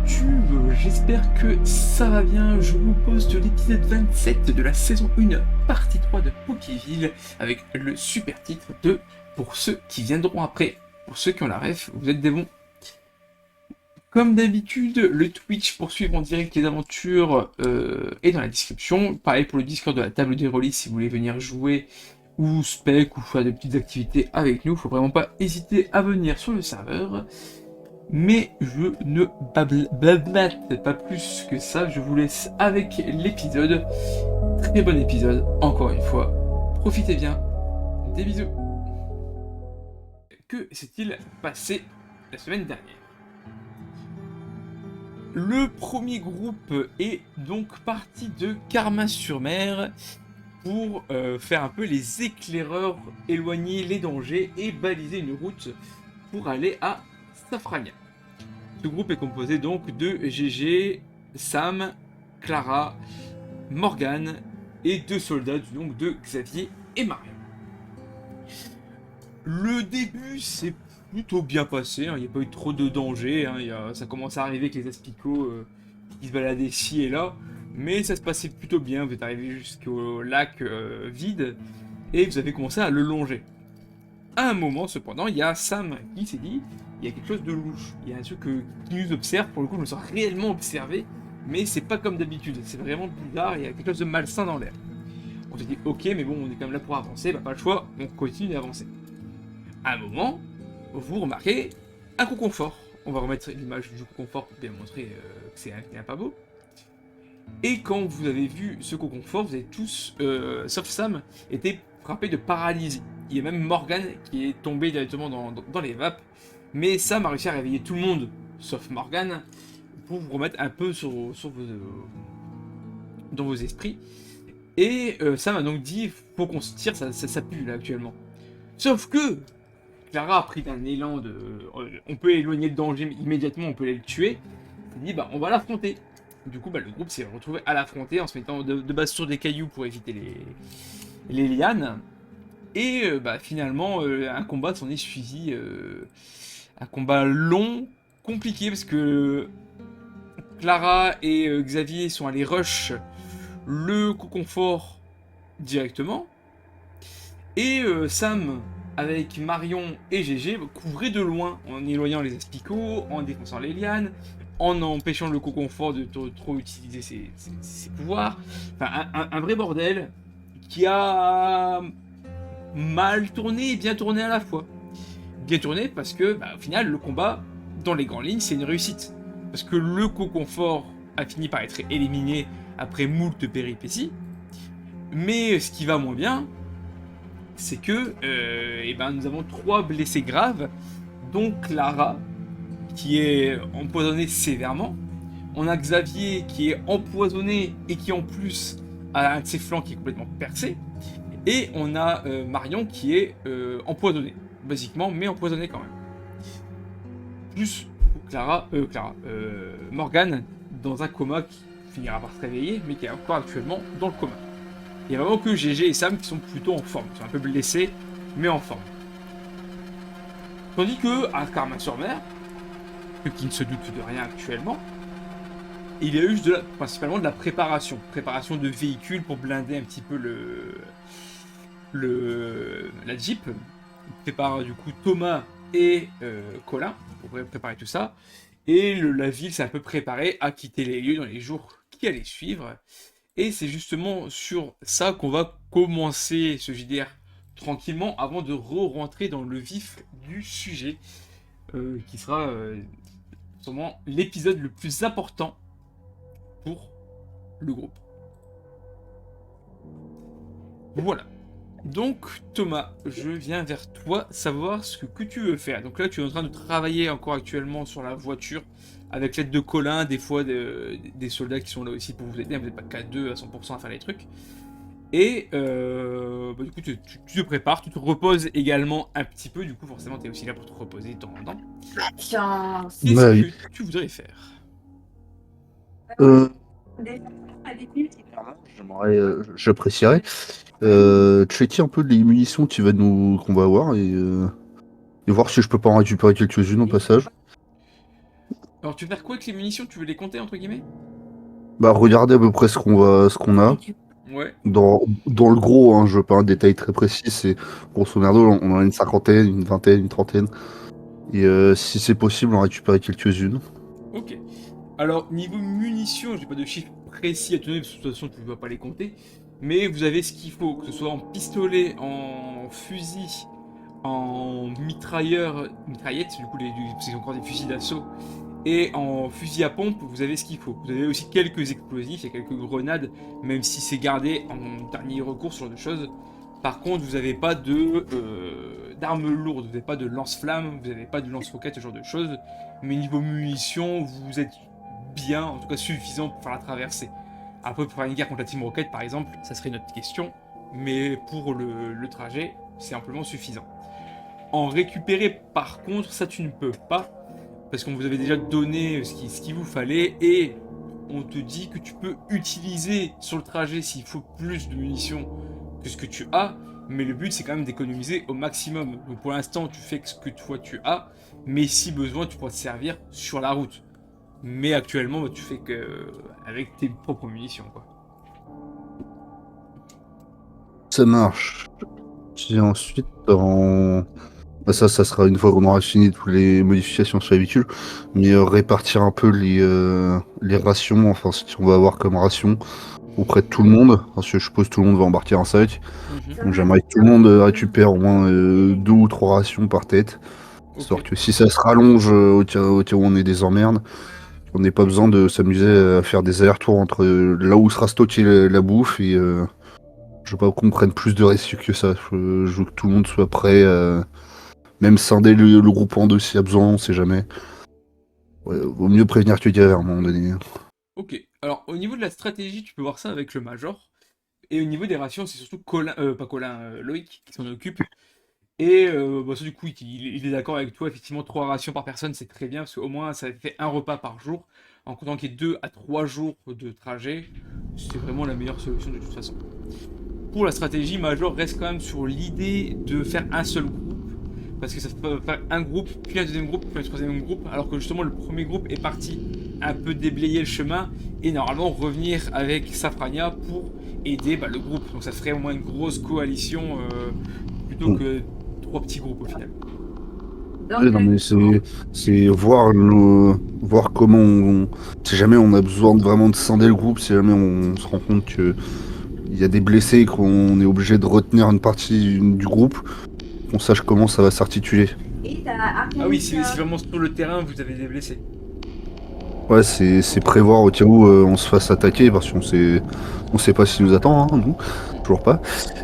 YouTube, j'espère que ça va bien. Je vous poste l'épisode 27 de la saison 1, partie 3 de Pokéville, avec le super titre de Pour ceux qui viendront après. Pour ceux qui ont la ref, vous êtes des bons. Comme d'habitude, le Twitch pour suivre en direct les aventures est dans la description. Pareil pour le Discord de la table des releases si vous voulez venir jouer ou spec ou faire des petites activités avec nous. Faut vraiment pas hésiter à venir sur le serveur. Mais je ne blablate pas plus que ça, je vous laisse avec l'épisode. Très bon épisode, encore une fois. Profitez bien. Des bisous. Que s'est-il passé la semaine dernière? Le premier groupe est donc parti de Carmin-sur-Mer pour faire un peu les éclaireurs, éloigner les dangers et baliser une route pour aller à Safrania. Ce groupe est composé donc de GG, Sam, Clara, Morgane et deux soldats donc de Xavier et Marion. Le début s'est plutôt bien passé, il n'y a pas eu trop de danger, ça commence à arriver avec les asticots qui se baladaient ici et là, mais ça se passait plutôt bien, vous êtes arrivé jusqu'au lac vide et vous avez commencé à le longer. À un moment cependant, il y a Sam qui s'est dit il y a quelque chose de louche, il y a un truc qui nous observe, pour le coup je me sens réellement observé, mais c'est pas comme d'habitude, c'est vraiment bizarre, il y a quelque chose de malsain dans l'air. On s'est dit ok mais bon on est quand même là pour avancer, bah pas le choix, on continue d'avancer. À un moment, vous remarquez un confort. On va remettre l'image du confort pour bien montrer que c'est un pas beau. Et quand vous avez vu ce confort, vous avez tous, sauf Sam, été frappés de paralysie. Il y a même Morgane qui est tombé directement dans les vapes. Mais Sam a réussi à réveiller tout le monde, sauf Morgane, pour vous remettre un peu dans vos esprits. Et Sam a donc dit, faut qu'on se tire, ça pue là actuellement. Sauf que Clara a pris un élan de... on peut éloigner le danger immédiatement, on peut aller le tuer. Il dit, bah on va l'affronter. Du coup, bah, le groupe s'est retrouvé à l'affronter en se mettant de base sur des cailloux pour éviter les lianes. Et bah, finalement, un combat s'en est suivi. Un combat long, compliqué, parce que Clara et Xavier sont allés rush le confort directement. Et Sam, avec Marion et GG, couvraient de loin, en éloignant les asticots, en défonçant les lianes, en empêchant le confort de trop utiliser ses pouvoirs. Enfin, un vrai bordel qui a mal tourné et bien tourné à la fois. Bien tourné parce que, bah, au final, le combat, dans les grandes lignes, c'est une réussite. Parce que le confort a fini par être éliminé après moult péripéties. Mais ce qui va moins bien, c'est que nous avons 3 blessés graves, dont Clara, qui est empoisonnée sévèrement. On a Xavier qui est empoisonné et qui en plus a un de ses flancs qui est complètement percé. Et on a Marion qui est empoisonnée, basiquement, mais empoisonnée quand même. Plus Morgane dans un coma qui finira par se réveiller, mais qui est encore actuellement dans le coma. Il n'y a vraiment que GG et Sam qui sont plutôt en forme, qui sont un peu blessés, mais en forme. Tandis que, à Carmin-sur-Mer, qui ne se doute de rien actuellement, il y a eu principalement de la préparation. Préparation de véhicules pour blinder un petit peu la Jeep. Fait par du coup Thomas et Colin pour préparer tout ça. Et la ville s'est un peu préparée à quitter les lieux dans les jours qui allaient suivre. Et c'est justement sur ça qu'on va commencer ce JDR tranquillement avant de rentrer dans le vif du sujet, qui sera sûrement l'épisode le plus important pour le groupe. Voilà. Donc Thomas, je viens vers toi savoir ce que tu veux faire. Donc là tu es en train de travailler encore actuellement sur la voiture avec l'aide de Colin, des fois des soldats qui sont là aussi pour vous aider, vous n'êtes pas qu'à 2 à 100% à faire les trucs. Et du coup tu te prépares, tu te reposes également un petit peu, du coup forcément tu es aussi là pour te reposer de temps en temps. Qu'est-ce que tu voudrais faire? J'apprécierais checker un peu les munitions qu'on va avoir et voir si je peux pas en récupérer quelques-unes au passage. Alors tu veux faire quoi avec les munitions? Tu veux les compter entre guillemets? Bah, regardez à peu près ce qu'on a. Ouais. Dans le gros, hein, je veux pas un détail très précis, c'est grosso merdo, on en a une cinquantaine, une vingtaine, une trentaine. Et si c'est possible, on récupère quelques-unes. Ok. Alors niveau munitions, j'ai pas de chiffre précis à te donner parce que de toute façon tu ne vas pas les compter. Mais vous avez ce qu'il faut, que ce soit en pistolet, en fusil, en mitraillette, du coup c'est encore des fusils d'assaut. Et en fusil à pompe, vous avez ce qu'il faut. Vous avez aussi quelques explosifs, il y a quelques grenades, même si c'est gardé en dernier recours, ce genre de choses. Par contre, vous n'avez pas d'armes lourdes, vous n'avez pas de lance-flammes, vous n'avez pas de lance-roquettes, ce genre de choses. Mais niveau munitions, vous êtes bien, en tout cas suffisant pour faire la traversée. Après, pour faire une guerre contre la Team Rocket, par exemple, ça serait une autre question. Mais pour le trajet, c'est amplement suffisant. En récupérer, par contre, ça tu ne peux pas parce qu'on vous avait déjà donné ce qu'il vous fallait, et on te dit que tu peux utiliser sur le trajet s'il faut plus de munitions que ce que tu as, mais le but c'est quand même d'économiser au maximum. Donc pour l'instant tu fais que ce que toi tu as, mais si besoin tu pourras te servir sur la route. Mais actuellement bah, tu fais que avec tes propres munitions quoi. Ça marche. Et ensuite, bah, ça sera une fois qu'on aura fini toutes les modifications sur les véhicules, mais répartir un peu les rations, enfin ce qu'on va avoir comme ration auprès de tout le monde, parce que je suppose que tout le monde va embarquer un sac. Donc j'aimerais que tout le monde récupère au moins 2 ou 3 rations par tête, Ok. histoire que si ça se rallonge au cas où on est des emmerdes, on n'ait pas besoin de s'amuser à faire des allers-retours entre là où sera stocké la bouffe et je veux pas qu'on prenne plus de risques que ça. Je veux que tout le monde soit prêt, même scinder le groupe en deux s'il y a besoin, on sait jamais. Ouais, vaut mieux prévenir que guérir à un moment donné. Ok. Alors au niveau de la stratégie tu peux voir ça avec le Major. Et au niveau des rations c'est surtout Colin, pas Colin, Loïc qui s'en occupe. Et bah, ça, du coup, il est d'accord avec toi. Effectivement, 3 rations par personne, c'est très bien, parce qu'au moins, ça fait un repas par jour. En comptant qu'il y ait 2 à 3 jours de trajet, c'est vraiment la meilleure solution de toute façon. Pour la stratégie, Major reste quand même sur l'idée de faire un seul groupe, parce que ça peut faire un groupe, puis un deuxième groupe, puis un troisième groupe, alors que justement, le premier groupe est parti un peu déblayer le chemin, et normalement revenir avec Safrania pour aider bah, le groupe. Donc ça ferait au moins une grosse coalition plutôt Mm. que 3 petits groupes au final. Ouais, non, mais c'est voir comment si jamais on a besoin vraiment de scinder le groupe, si jamais on se rend compte que il y a des blessés et qu'on est obligé de retenir une partie du groupe, qu'on sache comment ça va s'articuler. Ah oui, si vraiment sur le terrain vous avez des blessés. Ouais, c'est prévoir au cas où on se fasse attaquer, parce on sait pas ce qui nous attend, hein, nous, toujours pas.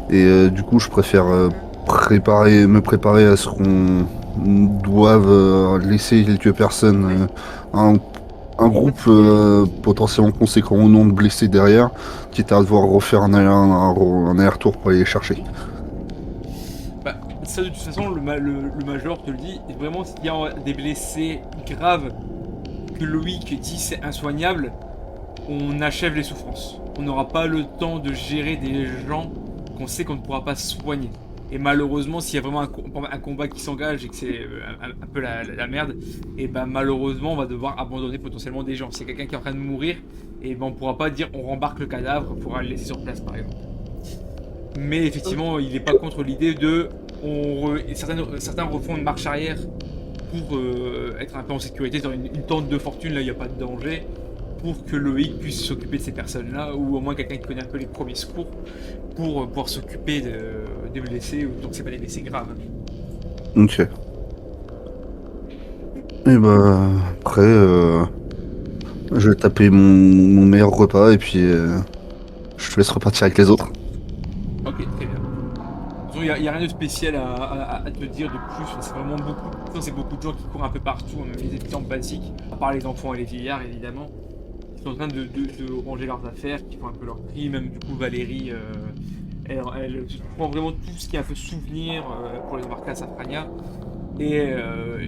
Et du coup, je préfère me préparer à ce qu'on doive laisser quelques personnes, un groupe potentiellement conséquent au nombre de blessés derrière, quitte à devoir refaire un aller-retour pour aller les chercher. Bah, ça de toute façon, le major te le dit, et vraiment s'il y a des blessés graves que Loïc dit c'est insoignable, on achève les souffrances. On n'aura pas le temps de gérer des gens qu'on sait qu'on ne pourra pas soigner. Et malheureusement, s'il y a vraiment un combat qui s'engage et que c'est un peu la merde, et ben malheureusement, on va devoir abandonner potentiellement des gens. Si quelqu'un qui est en train de mourir, et ben on pourra pas dire on rembarque le cadavre pour aller le laisser sur place, par exemple. Mais effectivement, il n'est pas contre l'idée de. Certains refont une marche arrière pour être un peu en sécurité dans une tente de fortune, là il n'y a pas de danger, pour que Loïc puisse s'occuper de ces personnes-là, ou au moins quelqu'un qui connaît un peu les premiers secours, pour pouvoir s'occuper des blessés, ou tant que c'est pas des blessés graves. Ok. Et bah, après, je vais taper mon meilleur repas et puis je te laisse repartir avec les autres. Ok, très bien. Il n'y a rien de spécial à te dire de plus, enfin, c'est vraiment beaucoup. C'est beaucoup de gens qui courent un peu partout, même les habitants basiques, à part les enfants et les vieillards évidemment. Ils sont en train de ranger leurs affaires, qui font un peu leur tri, même du coup Valérie, elle prend vraiment tout ce qui est un peu souvenir pour les embarquer à Safrania. Et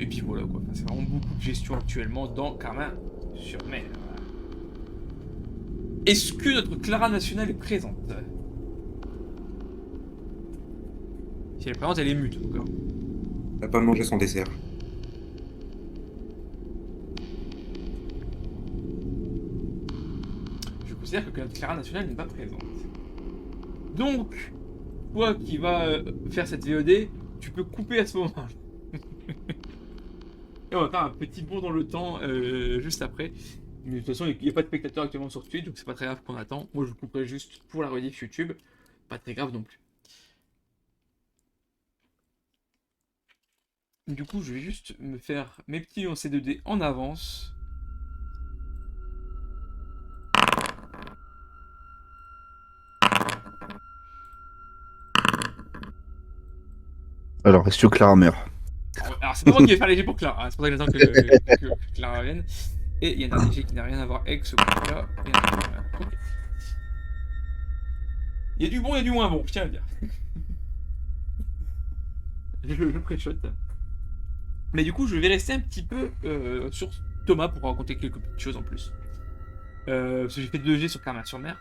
puis voilà quoi, enfin, c'est vraiment beaucoup de gestion actuellement dans Carmin-sur-Mer. Est-ce que notre Clara nationale est présente? Si elle est présente, elle est mute encore. Elle a pas mangé son dessert. considère que notre Clara nationale n'est pas présente. Donc, toi qui vas faire cette VOD, tu peux couper à ce moment. Et on va faire un petit bond dans le temps juste après. Mais de toute façon, il n'y a pas de spectateurs actuellement sur Twitch, donc c'est pas très grave qu'on attend. Moi, je couperai juste pour la rediff YouTube. Pas très grave non plus. Du coup, je vais juste me faire mes petits en C2D en avance. Alors, est-ce que Clara meurt? Alors, c'est pas moi qui vais faire les jets pour Clara, hein. C'est pour ça que j'attends que Clara revienne. Et il y a un dernier jet qui n'a rien à voir avec ce coup-là. Okay. Il y a du bon et du moins bon, je tiens à le dire. je pré-shot. Mais du coup, je vais rester un petit peu sur Thomas pour raconter quelques petites choses en plus. Parce que j'ai fait 2 G sur Clermont-sur-Mer.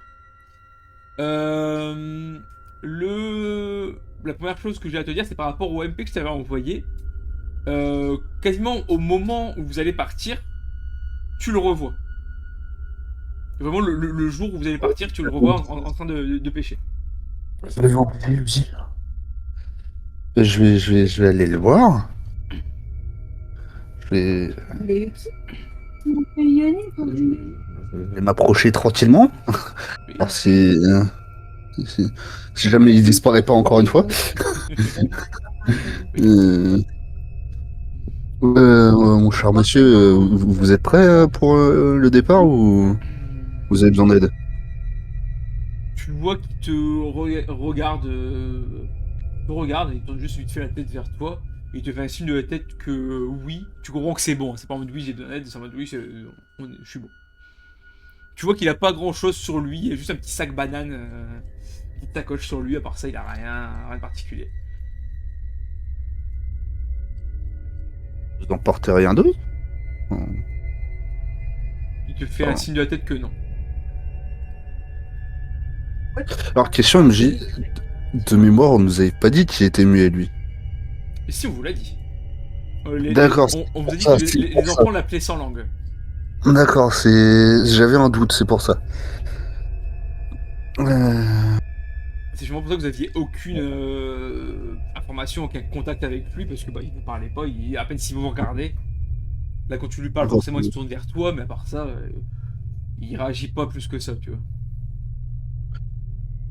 La première chose que j'ai à te dire, c'est par rapport au MP que je t'avais envoyé. Quasiment au moment où vous allez partir, tu le revois. Vraiment, le jour où vous allez partir, tu le revois en train de pêcher. Je vais aller le voir. Je vais m'approcher tranquillement. Oui. Alors, si jamais il disparaît pas encore une fois. Mon cher monsieur, vous êtes prêt pour le départ ou vous avez besoin d'aide? Tu vois qu'il te regarde, et il tourne juste vite fait la tête vers toi. Et il te fait un signe de la tête que oui, tu comprends que c'est bon. C'est pas en mode oui, j'ai besoin d'aide, c'est en mode oui, je suis bon. Tu vois qu'il a pas grand chose sur lui, il y a juste un petit sac banane, une petite sacoche sur lui, à part ça, il a rien de particulier. Vous n'emportez rien d'autre? Il te fait un signe de la tête que non. Alors, question MJ, de mémoire, on nous avait pas dit qu'il était muet, lui. Et si on vous l'a dit. D'accord. On vous a dit que les enfants l'appelaient sans langue. D'accord, j'avais un doute, c'est pour ça. C'est justement pour ça que vous aviez aucune information, aucun contact avec lui, parce que bah, il ne parlait pas, à peine si vous vous regardez. Là, quand tu lui parles, forcément, il se tourne vers toi, mais à part ça, il réagit pas plus que ça, tu vois.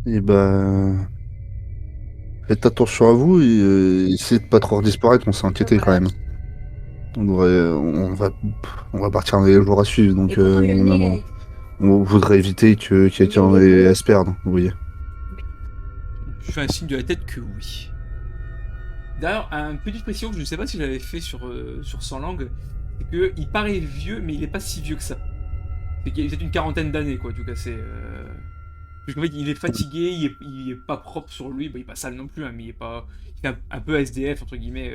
Et ben. Faites attention à vous et essayez de pas trop disparaître, on s'est inquiété quand même. On va partir dans les jours à suivre, donc on voudrait éviter que quelqu'un ait à se perdre, vous voyez. Tu fais un signe de la tête que oui. D'ailleurs, une petite précision que je ne sais pas si j'avais fait sur 100 langues, c'est qu'il paraît vieux, mais il est pas si vieux que ça. C'est qu'il a peut-être une quarantaine d'années, quoi, en tout cas, c'est... Parce qu'en fait, il est fatigué, il est pas propre sur lui, bah, il est pas sale non plus, hein, mais il est pas... Il fait un peu SDF, entre guillemets,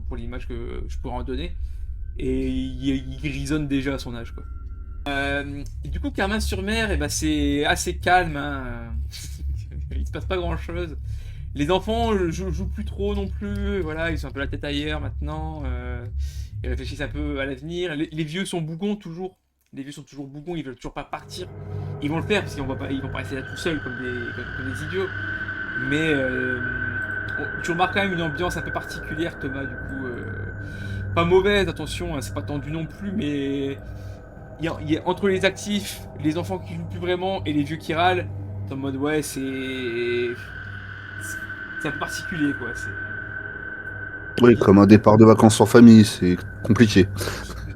pour l'image que je pourrais en donner. Et il grisonne déjà à son âge, quoi. Et du coup, Clermont-sur-Mer, c'est assez calme, hein. Il se passe pas grand-chose. Les enfants jouent plus trop non plus, voilà, ils sont un peu la tête ailleurs maintenant, ils réfléchissent un peu à l'avenir. Les vieux sont bougons toujours, les vieux sont toujours bougons, ils veulent toujours pas partir. Ils vont le faire parce qu'ils vont pas rester là tout seuls comme des idiots. Mais tu remarques quand même une ambiance un peu particulière, Thomas, du coup. Pas mauvaise, attention, hein, c'est pas tendu non plus, mais il y a entre les actifs, les enfants qui jouent plus vraiment et les vieux qui râlent, t'es en mode ouais, c'est un peu particulier, quoi. Oui, comme un départ de vacances en famille, c'est compliqué.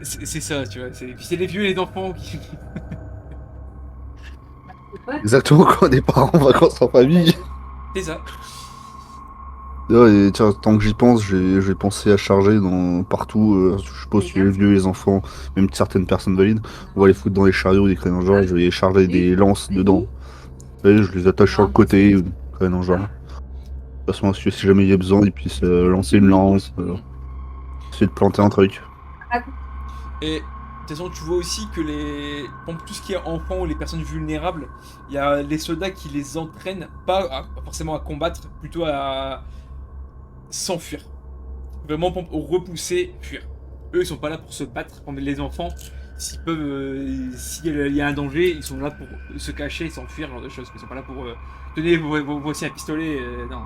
C'est ça, tu vois. Puis c'est les vieux et les enfants qui... Exactement comme un départ en vacances en famille. C'est ça. Et tiens, tant que j'y pense, j'ai pensé à charger partout. Je suppose que les vieux, les enfants, même certaines personnes valides, on va les foutre dans les chariots des créneaux genre, je vais les charger des lances dedans. Et je les attache sur le côté, créneaux genre. De toute façon, si jamais il y a besoin, ils puissent lancer une lance, essayer de planter un truc. Et de toute façon, tu vois aussi que pour tout ce qui est enfants ou les personnes vulnérables, il y a les soldats qui les entraînent, pas forcément à combattre, plutôt à s'enfuir. Vraiment pour repousser, fuir. Eux, ils sont pas là pour se battre. Les enfants, s'il y a un danger, ils sont là pour se cacher, s'enfuir, ce genre de choses. Ils sont pas là pour tenez, voici un pistolet. Non,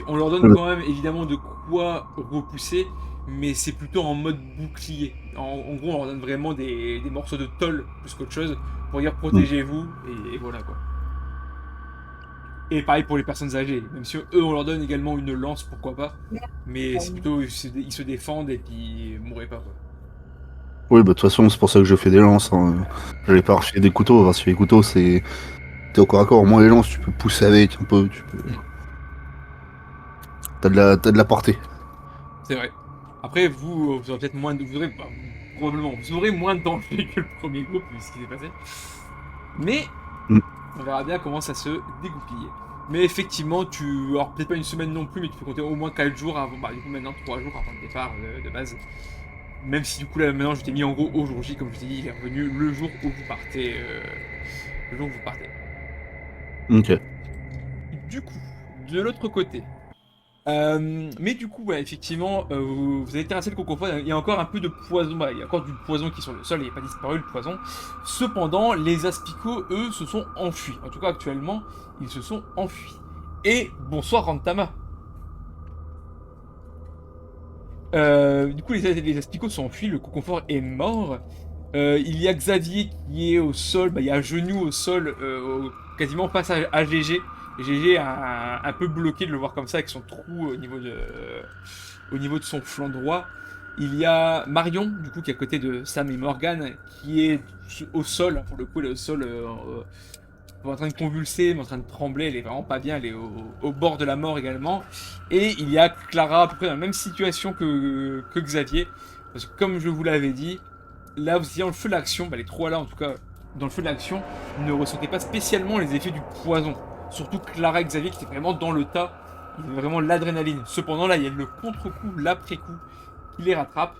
on leur donne quand même évidemment de quoi repousser, mais c'est plutôt en mode bouclier. En gros, on leur donne vraiment des morceaux de tôle plus qu'autre chose pour dire protégez-vous et voilà quoi. Et pareil pour les personnes âgées, même si eux on leur donne également une lance, pourquoi pas, mais c'est plutôt ils se défendent et puis mourrez pas quoi. Oui, bah de toute façon, c'est pour ça que je fais des lances. Hein. J'allais pas refiler des couteaux. Parce que les couteaux, c'est. T'es au corps à corps. Moins les lances, tu peux pousser avec un peu. Tu peux... T'as de la portée. C'est vrai. Après, vous aurez peut-être moins de. Probablement, vous aurez moins de danger que le premier groupe, vu ce qui s'est passé. Mais, Mm. on verra bien comment ça se dégoupille. Mais effectivement, alors peut-être pas une semaine non plus, mais tu peux compter au moins 4 jours avant. Bah, du coup, maintenant 3 jours avant le départ de base. Même si du coup, là, maintenant, je t'ai mis en gros au jour J, comme je t'ai dit, il est revenu le jour où vous partez. Le jour où vous partez. Ok. Du coup, de l'autre côté. Mais du coup, ouais, effectivement, vous avez terrassé le concours. Il y a encore un peu de poison. Bah, il y a encore du poison qui est sur le sol. Il n'est pas disparu le poison. Cependant, les asticots, eux, se sont enfuis. En tout cas, actuellement, ils se sont enfuis. Et bonsoir Rantama. Du coup, les asticots sont enfuis. Le concours est mort. Il y a Xavier qui est au sol. Bah, il y a un genou au sol, quasiment face à GG. GG est un peu bloqué de le voir comme ça avec son trou au niveau de son flanc droit. Il y a Marion, du coup, qui est à côté de Sam et Morgan, qui est au sol. Pour le coup, elle est au sol, en train de convulser, mais en train de trembler. Elle est vraiment pas bien. Elle est au bord de la mort également. Et il y a Clara, à peu près dans la même situation que Xavier. Parce que, comme je vous l'avais dit, là, vous étiez dans le feu de l'action. Bah, les trois là, en tout cas, dans le feu de l'action, ne ressentaient pas spécialement les effets du poison. Surtout Clara et Xavier qui étaient vraiment dans le tas. Ils avaient vraiment l'adrénaline. Cependant, là, il y a le contre-coup, l'après-coup qui les rattrape.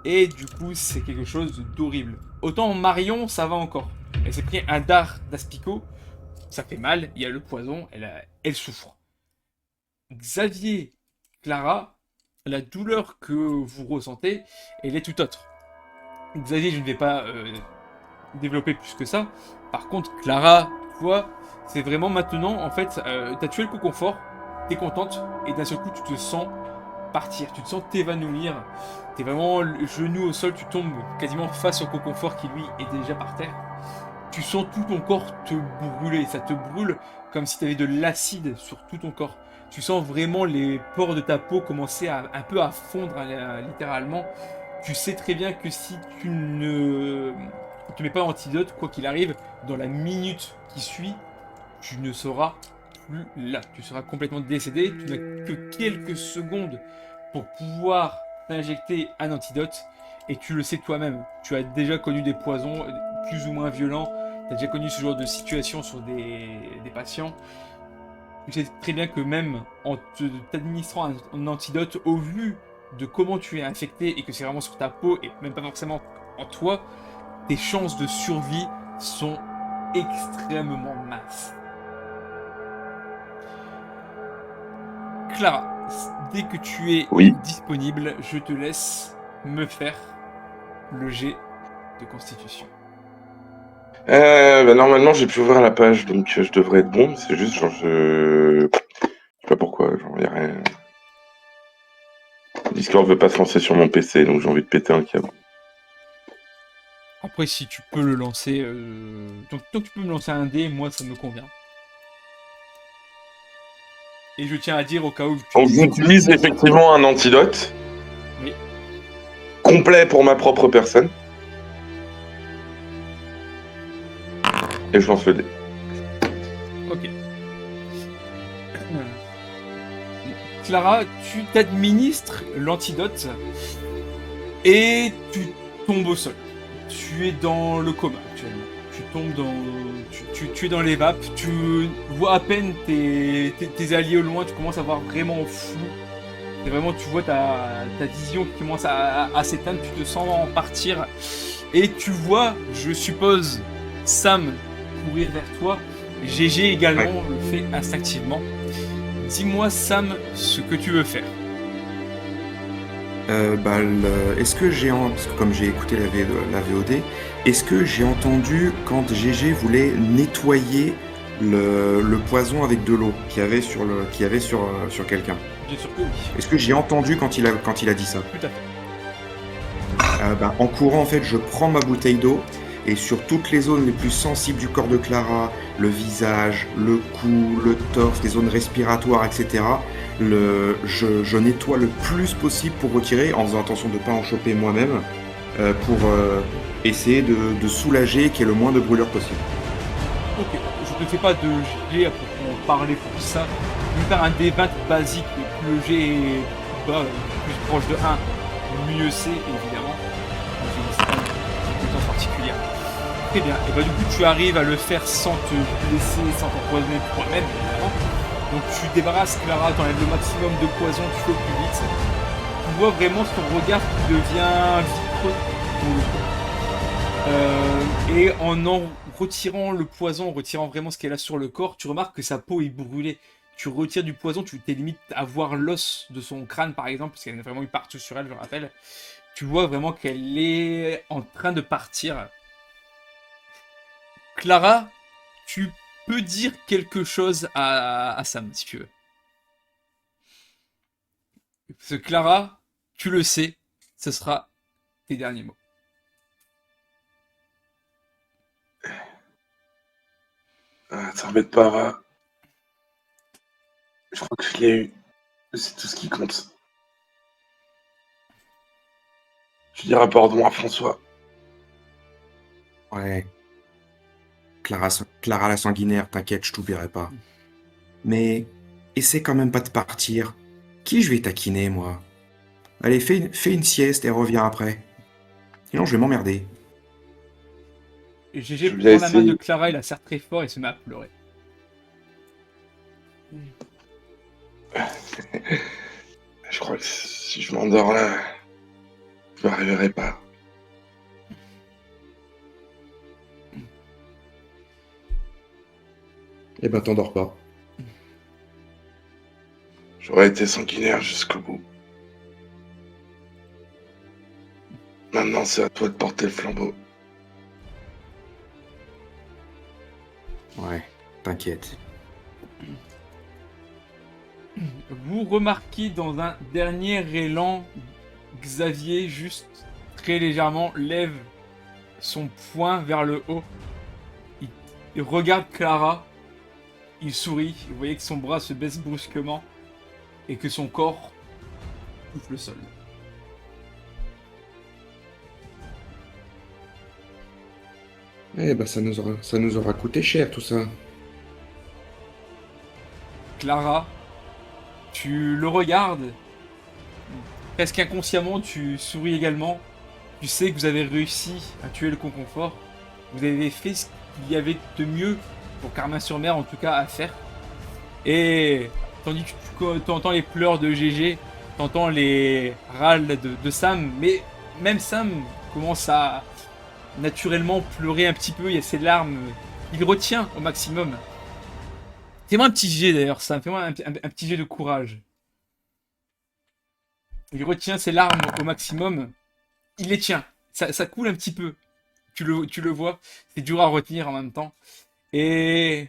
Et du coup, c'est quelque chose d'horrible. Autant Marion, ça va encore. Elle s'est pris un dard d'Aspico. Ça fait mal, il y a le poison, elle souffre. Xavier, Clara, la douleur que vous ressentez, elle est tout autre. Xavier, je ne vais pas développer plus que ça. Par contre, Clara, toi, c'est vraiment maintenant, en fait, t'as tué le co-confort, t'es contente, et d'un seul coup, tu te sens partir, tu te sens t'évanouir. T'es vraiment le genou au sol, tu tombes quasiment face au co-confort qui, lui, est déjà par terre. Tu sens tout ton corps te brûler, ça te brûle comme si tu avais de l'acide sur tout ton corps. Tu sens vraiment les pores de ta peau commencer un peu à fondre littéralement. Tu sais très bien que si tu ne te mets pas d'antidote, quoi qu'il arrive, dans la minute qui suit, tu ne seras plus là. Tu seras complètement décédé. Tu n'as que quelques secondes pour pouvoir t'injecter un antidote. Et tu le sais toi-même. Tu as déjà connu des poisons plus ou moins violents. Tu as déjà connu ce genre de situation sur des patients. Tu sais très bien que même en t'administrant un antidote, au vu de comment tu es infecté et que c'est vraiment sur ta peau et même pas forcément en toi, tes chances de survie sont extrêmement minces. Clara, dès que tu es disponible, je te laisse me faire le jet de constitution. Bah, normalement, j'ai pu ouvrir la page, donc je devrais être bon. C'est juste, genre, je sais pas pourquoi, genre, y a rien. Discord veut pas se lancer sur mon PC, donc j'ai envie de péter un câble. Après, si tu peux le lancer, donc tant que tu peux me lancer un dé, moi ça me convient. Et je tiens à dire au cas où. Donc j'utilise effectivement un antidote. Oui. Complet pour ma propre personne. Et je lance le dé. Ok. Clara, tu t'administres l'antidote et tu tombes au sol. Tu es dans le coma actuellement. Tu tombes dans. Tu es dans les vapes. Tu vois à peine tes alliés au loin. Tu commences à voir vraiment flou. Et vraiment, tu vois ta vision qui commence à s'éteindre. Tu te sens en partir. Et tu vois, je suppose, Sam courir vers toi. GG également le fait instinctivement. Dis-moi, Sam, ce que tu veux faire. Est-ce que parce que comme j'ai écouté la VOD, est-ce que j'ai entendu quand GG voulait nettoyer le poison avec de l'eau qu'il y avait sur quelqu'un? Bien sûr que oui. Est-ce que j'ai entendu quand il a dit ça? Tout à fait. En courant, en fait, je prends ma bouteille d'eau et sur toutes les zones les plus sensibles du corps de Clara, le visage, le cou, le torse, les zones respiratoires, etc., je nettoie le plus possible pour retirer, en faisant attention de ne pas en choper moi-même, pour essayer de soulager et qu'il y ait le moins de brûlure possible. Ok, je ne fais pas de G à proprement parler pour ça. Je vais faire un D20 basique. Plus le G est bas, plus proche de 1, mieux c'est évidemment. C'est pas une compétence particulière. Très bien. Et bah du coup tu arrives à le faire sans te blesser, sans t'empoisonner toi-même évidemment. Donc tu débarrasses Clara, t'enlèves le maximum de poison, tu fais au plus vite. Tu vois vraiment son regard qui devient vitreux pour le coup. Et en retirant le poison, en retirant vraiment ce qu'elle a sur le corps, tu remarques que sa peau est brûlée. Tu retires du poison, tu t'es limite à voir l'os de son crâne par exemple, parce qu'elle a vraiment eu partout sur elle, je rappelle. Tu vois vraiment qu'elle est en train de partir. Clara, tu peux dire quelque chose à Sam si tu veux. Parce que Clara, tu le sais, ce sera tes derniers mots. T'embête pas, va. Je crois que je l'ai eu. C'est tout ce qui compte. Je dirai pardon à François. Ouais. Clara la sanguinaire, t'inquiète, je t'oublierai pas. Mais essaie quand même pas de partir. Qui je vais taquiner, moi? Allez, fais une sieste et reviens après. Sinon, je vais m'emmerder. Et GG Je prend vais la main de essayer. Clara, il la serre très fort et se met à pleurer. Je crois que si je m'endors là, je me réveillerai pas. Eh ben, t'endors pas. J'aurais été sanguinaire jusqu'au bout. Maintenant, c'est à toi de porter le flambeau. Ouais, t'inquiète. Vous remarquez dans un dernier élan, Xavier juste très légèrement lève son poing vers le haut. Il regarde Clara, il sourit, vous voyez que son bras se baisse brusquement et que son corps touche le sol. Eh ben, ça nous aura coûté cher, tout ça. Clara, tu le regardes, presque inconsciemment, tu souris également. Tu sais que vous avez réussi à tuer le Conconfort. Vous avez fait ce qu'il y avait de mieux pour Carmin-sur-Mer, en tout cas, à faire. Et tandis que tu entends les pleurs de GG, tu entends les râles de Sam, mais même Sam commence à naturellement pleurer un petit peu, il y a ses larmes. Il retient au maximum. Fais-moi un petit jet d'ailleurs, Sam, fais-moi un petit jet de courage. Il retient ses larmes au maximum. Il les tient. Ça coule un petit peu. Tu le vois. C'est dur à retenir en même temps. Et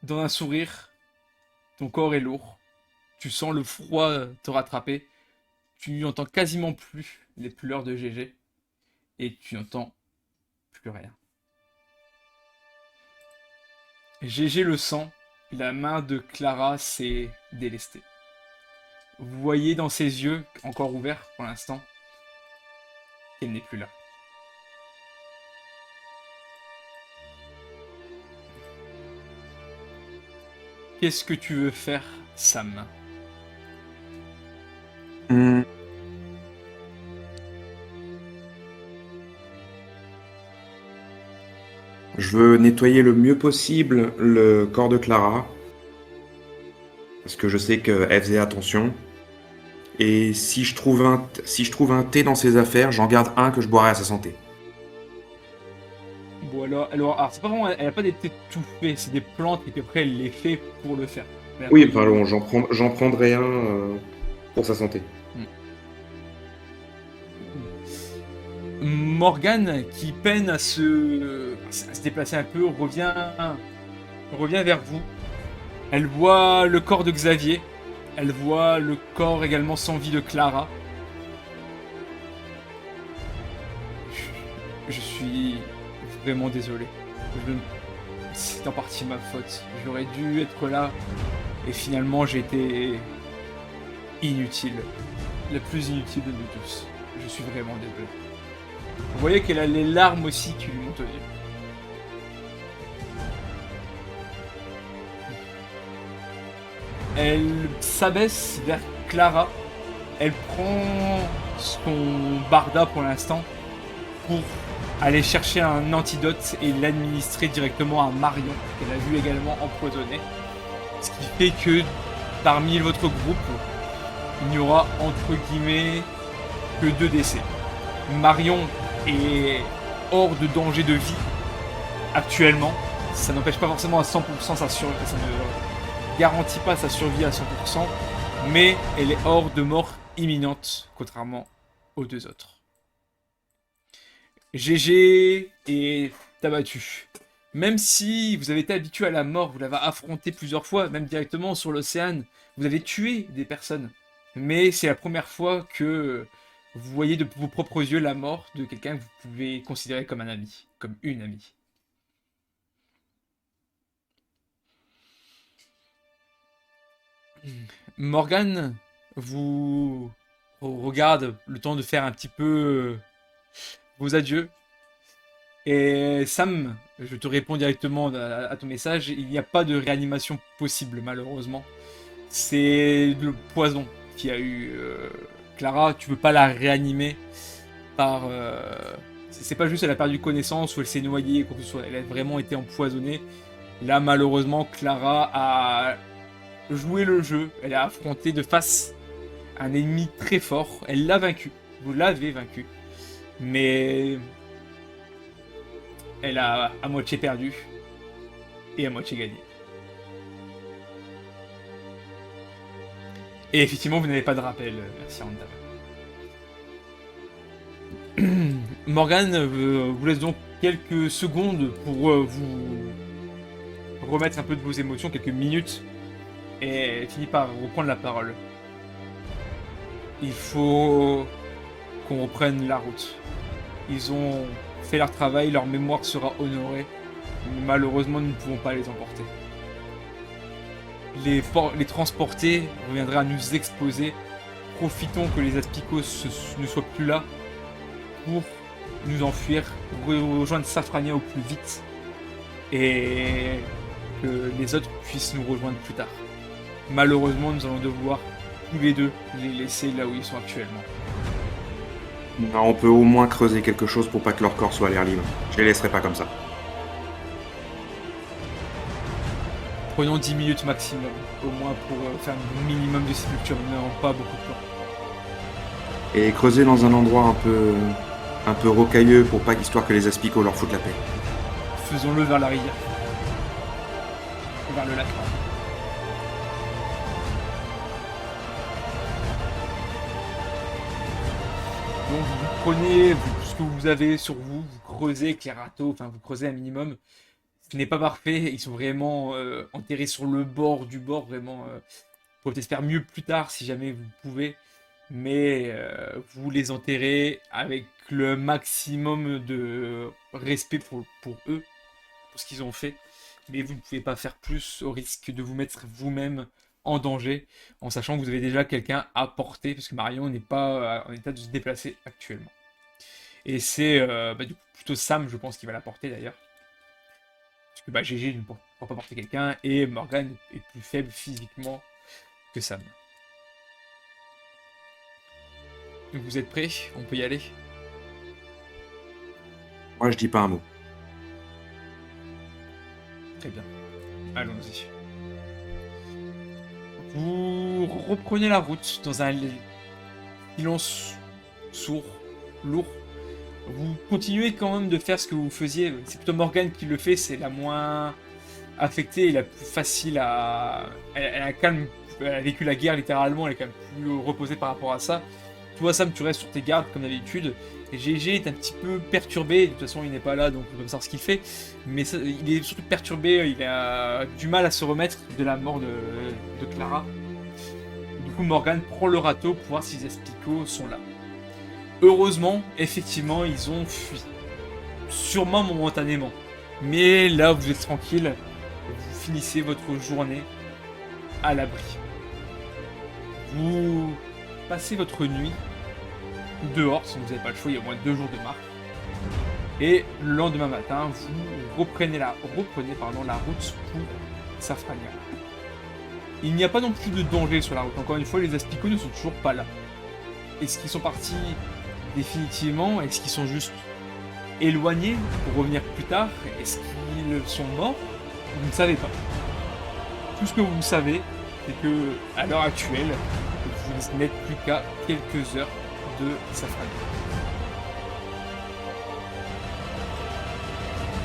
dans un sourire, ton corps est lourd. Tu sens le froid te rattraper. Tu n'entends quasiment plus les pleurs de GG. Et tu n'entends plus rien. GG le sent. La main de Clara s'est délestée. Vous voyez dans ses yeux, encore ouverts pour l'instant, qu'elle n'est plus là. Qu'est-ce que tu veux faire, Sam? Je veux nettoyer le mieux possible le corps de Clara. Parce que je sais qu'elle faisait attention. Et si je trouve un thé dans ses affaires, j'en garde un que je boirai à sa santé. Bon alors c'est pas vraiment, elle a pas été tout fait, c'est des plantes et puis après elle les fait pour le faire. Oui, pardon, j'en prendrai un pour sa santé. Morgane, qui peine à se déplacer un peu, revient vers vous. Elle voit le corps de Xavier. Elle voit le corps également sans vie de Clara. Je suis vraiment désolé. C'est en partie ma faute. J'aurais dû être là. Et finalement, j'ai été inutile. La plus inutile de nous tous. Je suis vraiment désolé. Vous voyez qu'elle a les larmes aussi qui lui montent aux yeux. Elle s'abaisse vers Clara. Elle prend son barda pour l'instant pour aller chercher un antidote et l'administrer directement à Marion, qu'elle a vu également empoisonnée. Ce qui fait que parmi votre groupe, il n'y aura entre guillemets que 2 décès. Marion est hors de danger de vie actuellement. Ça n'empêche pas forcément à 100% ça ne garantit pas sa survie à 100%, mais elle est hors de mort imminente, contrairement aux 2 autres. GG est abattu. Même si vous avez été habitué à la mort, vous l'avez affronté plusieurs fois, même directement sur l'océan, vous avez tué des personnes. Mais c'est la première fois que vous voyez de vos propres yeux la mort de quelqu'un que vous pouvez considérer comme un ami, comme une amie. Morgane vous regarde le temps de faire un petit peu vos adieux. Et Sam, je te réponds directement à ton message, il n'y a pas de réanimation possible malheureusement. C'est le poison qui a eu Clara, tu peux pas la réanimer par... c'est pas juste elle a perdu connaissance ou elle s'est noyée, quoi que ce soit, elle a vraiment été empoisonnée. Là malheureusement Clara a joué le jeu, elle a affronté de face un ennemi très fort, elle l'a vaincu, vous l'avez vaincu, mais elle a à moitié perdu et à moitié gagné. Et effectivement, vous n'avez pas de rappel, merci Randa. Morgane vous laisse donc quelques secondes pour vous remettre un peu de vos émotions, quelques minutes, et finit par reprendre la parole. Il faut qu'on reprenne la route. Ils ont fait leur travail, leur mémoire sera honorée. Mais malheureusement, nous ne pouvons pas les emporter. Les transporter reviendrait à nous exposer. Profitons que les Aspicos ne soient plus là pour nous enfuir, rejoindre Safrania au plus vite et que les autres puissent nous rejoindre plus tard. Malheureusement, nous allons devoir tous les deux les laisser là où ils sont actuellement. Non, on peut au moins creuser quelque chose pour pas que leur corps soit à l'air libre. Je les laisserai pas comme ça. Prenons 10 minutes maximum, au moins pour faire un minimum de sépulture, nous n'avons pas beaucoup de temps. Et creuser dans un endroit un peu rocailleux pour pas histoire que les Aspicos leur foutent la paix. Faisons-le vers la rivière. Vers le lac. Donc vous prenez ce que vous avez sur vous, vous creusez avec les râteaux, enfin vous creusez un minimum. Ce n'est pas parfait, ils sont vraiment enterrés sur le bord du bord, vraiment. Vous pouvez peut-être faire mieux plus tard si jamais vous pouvez. Mais vous les enterrez avec le maximum de respect pour eux, pour ce qu'ils ont fait. Mais vous ne pouvez pas faire plus au risque de vous mettre vous-même en danger, en sachant que vous avez déjà quelqu'un à porter, parce que Marion n'est pas en état de se déplacer actuellement. Et c'est du coup, plutôt Sam, je pense, qui va la porter d'ailleurs. Parce que GG ne pourra pas porter quelqu'un, et Morgane est plus faible physiquement que Sam. Donc vous êtes prêts? On peut y aller? Moi, je dis pas un mot. Très bien. Allons-y. Vous reprenez la route dans un silence sourd, lourd. Vous continuez quand même de faire ce que vous faisiez. C'est plutôt Morgane qui le fait, c'est la moins affectée et la plus facile à... Elle a vécu la guerre littéralement, elle est quand même plus reposée par rapport à ça. Toi Sam, tu restes sur tes gardes comme d'habitude. GG est un petit peu perturbé, de toute façon il n'est pas là donc on peut pas savoir ce qu'il fait, mais il est surtout perturbé, il a du mal à se remettre de la mort de Clara. Du coup Morgane prend le râteau pour voir si les Aspicots sont là. Heureusement, effectivement, ils ont fui. Sûrement momentanément. Mais là vous êtes tranquille, vous finissez votre journée à l'abri. Vous passez votre nuit dehors, si vous n'avez pas le choix, il y a au moins 2 jours de marche. Et le lendemain matin, vous reprenez la route pour Safrania. Il n'y a pas non plus de danger sur la route. Encore une fois, les Aspicots ne sont toujours pas là. Est-ce qu'ils sont partis définitivement? Est-ce qu'ils sont juste éloignés pour revenir plus tard? Est-ce qu'ils sont morts? Vous ne savez pas. Tout ce que vous savez, c'est que à l'heure actuelle, vous n'êtes plus qu'à quelques heures de Safrania.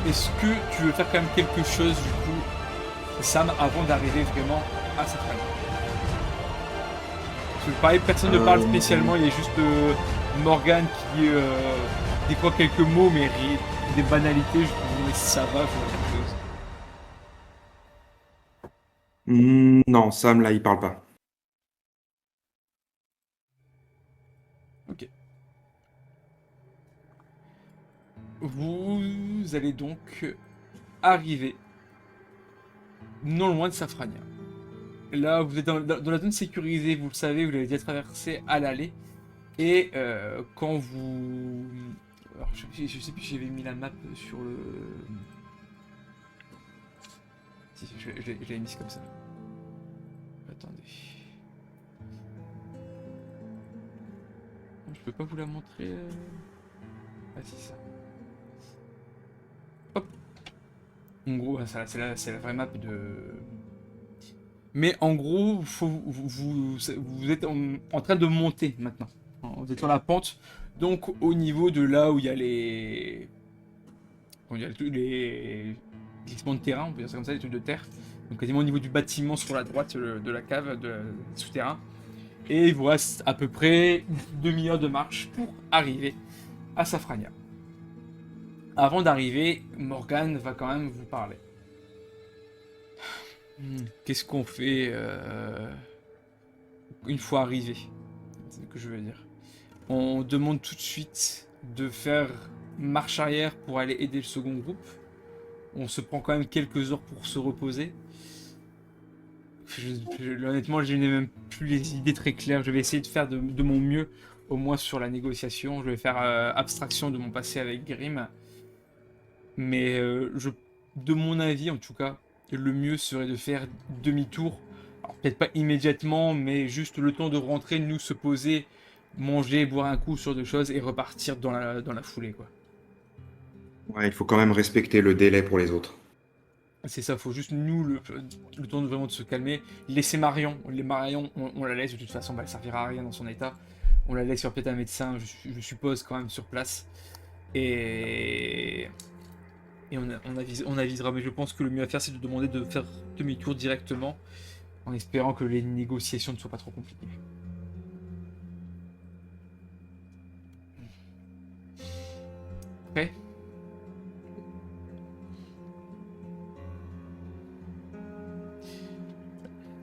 Est-ce que tu veux faire quand même quelque chose du coup, Sam, avant d'arriver vraiment à Safrania? Parce que pareil, personne ne parle spécialement, il y a juste Morgane qui déploie quelques mots, mais des banalités, je trouve, mais ça va, je vois quelque chose. Non, Sam, là, il parle pas. Ok. Vous allez donc arriver non loin de Safrania. Là, vous êtes dans la zone sécurisée, vous le savez, vous l'avez déjà traversé à l'aller. Et quand vous... Alors, je sais plus si j'avais mis la map sur le... Si, je l'avais mis comme ça. Attendez. Je peux pas vous la montrer. Ah si, ça. Hop. En gros, c'est la vraie map de... Mais en gros, vous êtes en train de monter maintenant. Vous êtes sur la pente. Donc au niveau de là où il y a les glissements de terrain, on peut dire ça comme ça, les trucs de terre. Donc quasiment au niveau du bâtiment sur la droite de la cave, de souterrain. Et il vous reste à peu près une demi-heure de marche pour arriver à Safrania. Avant d'arriver, Morgane va quand même vous parler. Qu'est-ce qu'on fait une fois arrivé? C'est ce que je veux dire. On demande tout de suite de faire marche arrière pour aller aider le second groupe. On se prend quand même quelques heures pour se reposer. Honnêtement, je n'ai même plus les idées très claires. Je vais essayer de faire de mon mieux, au moins sur la négociation. Je vais faire abstraction de mon passé avec Grimm. Mais de mon avis, en tout cas, le mieux serait de faire demi-tour. Alors peut-être pas immédiatement, mais juste le temps de rentrer, nous se poser, manger, boire un coup sur deux choses et repartir dans la foulée, quoi. Ouais, il faut quand même respecter le délai pour les autres. C'est ça, faut juste nous le temps de vraiment de se calmer. Laisser Marion, on la laisse de toute façon, bah, elle servira à rien dans son état. On la laisse sur peut-être un médecin, je suppose, quand même sur place. Et on avisera, mais je pense que le mieux à faire c'est de demander de faire demi-tour directement, en espérant que les négociations ne soient pas trop compliquées. Prêt ?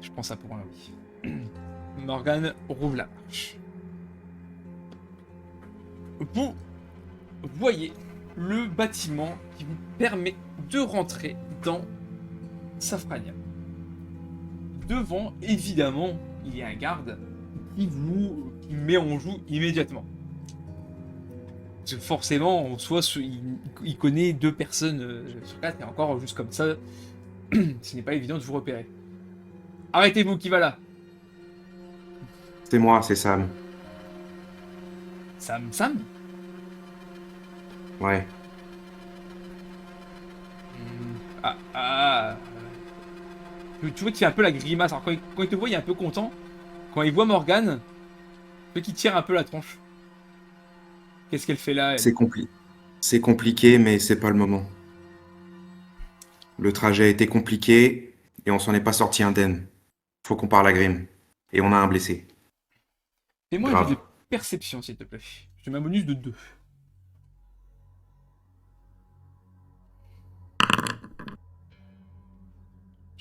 Je pense ça pour un oui. Morgane rouvre la marche. Vous voyez le bâtiment qui vous permet de rentrer dans Safrania. Devant, évidemment, il y a un garde qui vous met en joue immédiatement. Parce que forcément, en soi, il connaît 2 personnes sur 4, et encore juste comme ça, ce n'est pas évident de vous repérer. Arrêtez-vous, qui va là? C'est moi, c'est Sam. Sam? Ouais. Tu vois qu'il fait un peu la grimace. Alors quand il te voit, il est un peu content. Quand il voit Morgane, tu vois qu'il tire un peu la tronche. Qu'est-ce qu'elle fait là, elle? C'est compliqué, mais c'est pas le moment. Le trajet a été compliqué et on s'en est pas sorti indemne. Faut qu'on parle à Grimm. Et on a un blessé. Fais-moi un Grave. jeu de perception, s'il te plaît. Je te mets un bonus de 2.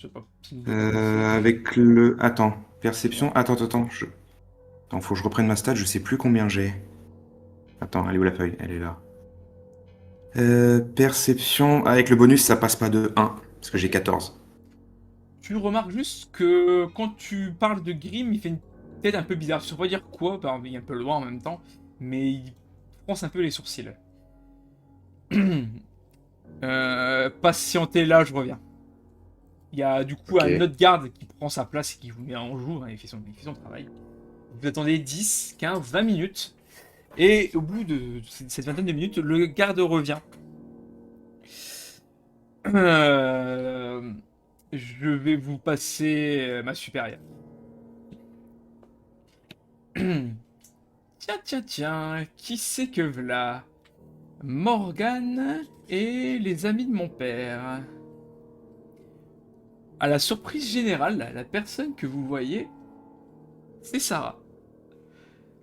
Je sais pas. Avec le... Attends, perception... Attends. Attends, faut que je reprenne ma stat, je sais plus combien j'ai. Attends, elle est où la feuille? Elle est là. Perception... Avec le bonus, ça passe pas de 1, parce que j'ai 14. Tu remarques juste que quand tu parles de Grim, il fait une tête un peu bizarre. Je sais pas dire quoi, il est un peu loin en même temps, mais il fronce un peu les sourcils. Patientez là, je reviens. Il y a du coup Ok. un autre garde qui prend sa place et qui vous met en joue, hein, il fait son travail. Vous attendez 10, 15, 20 minutes, et au bout de cette vingtaine de minutes, le garde revient. Je vais vous passer ma supérieure. Tiens, qui c'est que v'là? Morgane et les amis de mon père. À la surprise générale, la personne que vous voyez, c'est Sarah.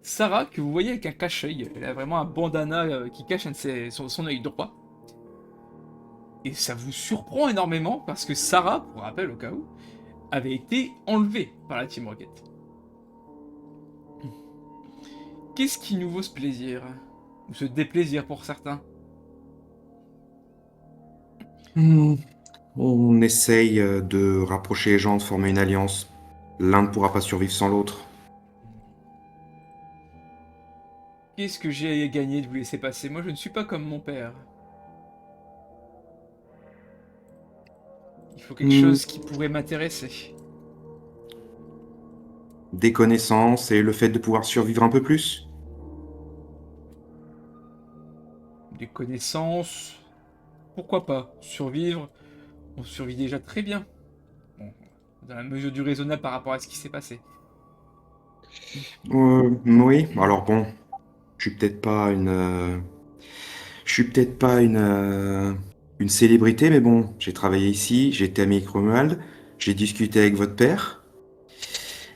Sarah, que vous voyez avec un cache-œil. Elle a vraiment un bandana qui cache son œil droit. Et ça vous surprend énormément parce que Sarah, pour rappel au cas où, avait été enlevée par la Team Rocket. Qu'est-ce qui nous vaut ce plaisir? Ou ce déplaisir pour certains? On essaye de rapprocher les gens, de former une alliance. L'un ne pourra pas survivre sans l'autre. Qu'est-ce que j'ai à gagner de vous laisser passer? Moi, je ne suis pas comme mon père. Il faut quelque chose qui pourrait m'intéresser. Des connaissances et le fait de pouvoir survivre un peu plus. Des connaissances... Pourquoi pas? Survivre, on survit déjà très bien. Bon, dans la mesure du raisonnable par rapport à ce qui s'est passé. Oui, alors bon, je suis peut-être pas une célébrité, mais bon, j'ai travaillé ici, j'ai été ami avec Romuald, j'ai discuté avec votre père,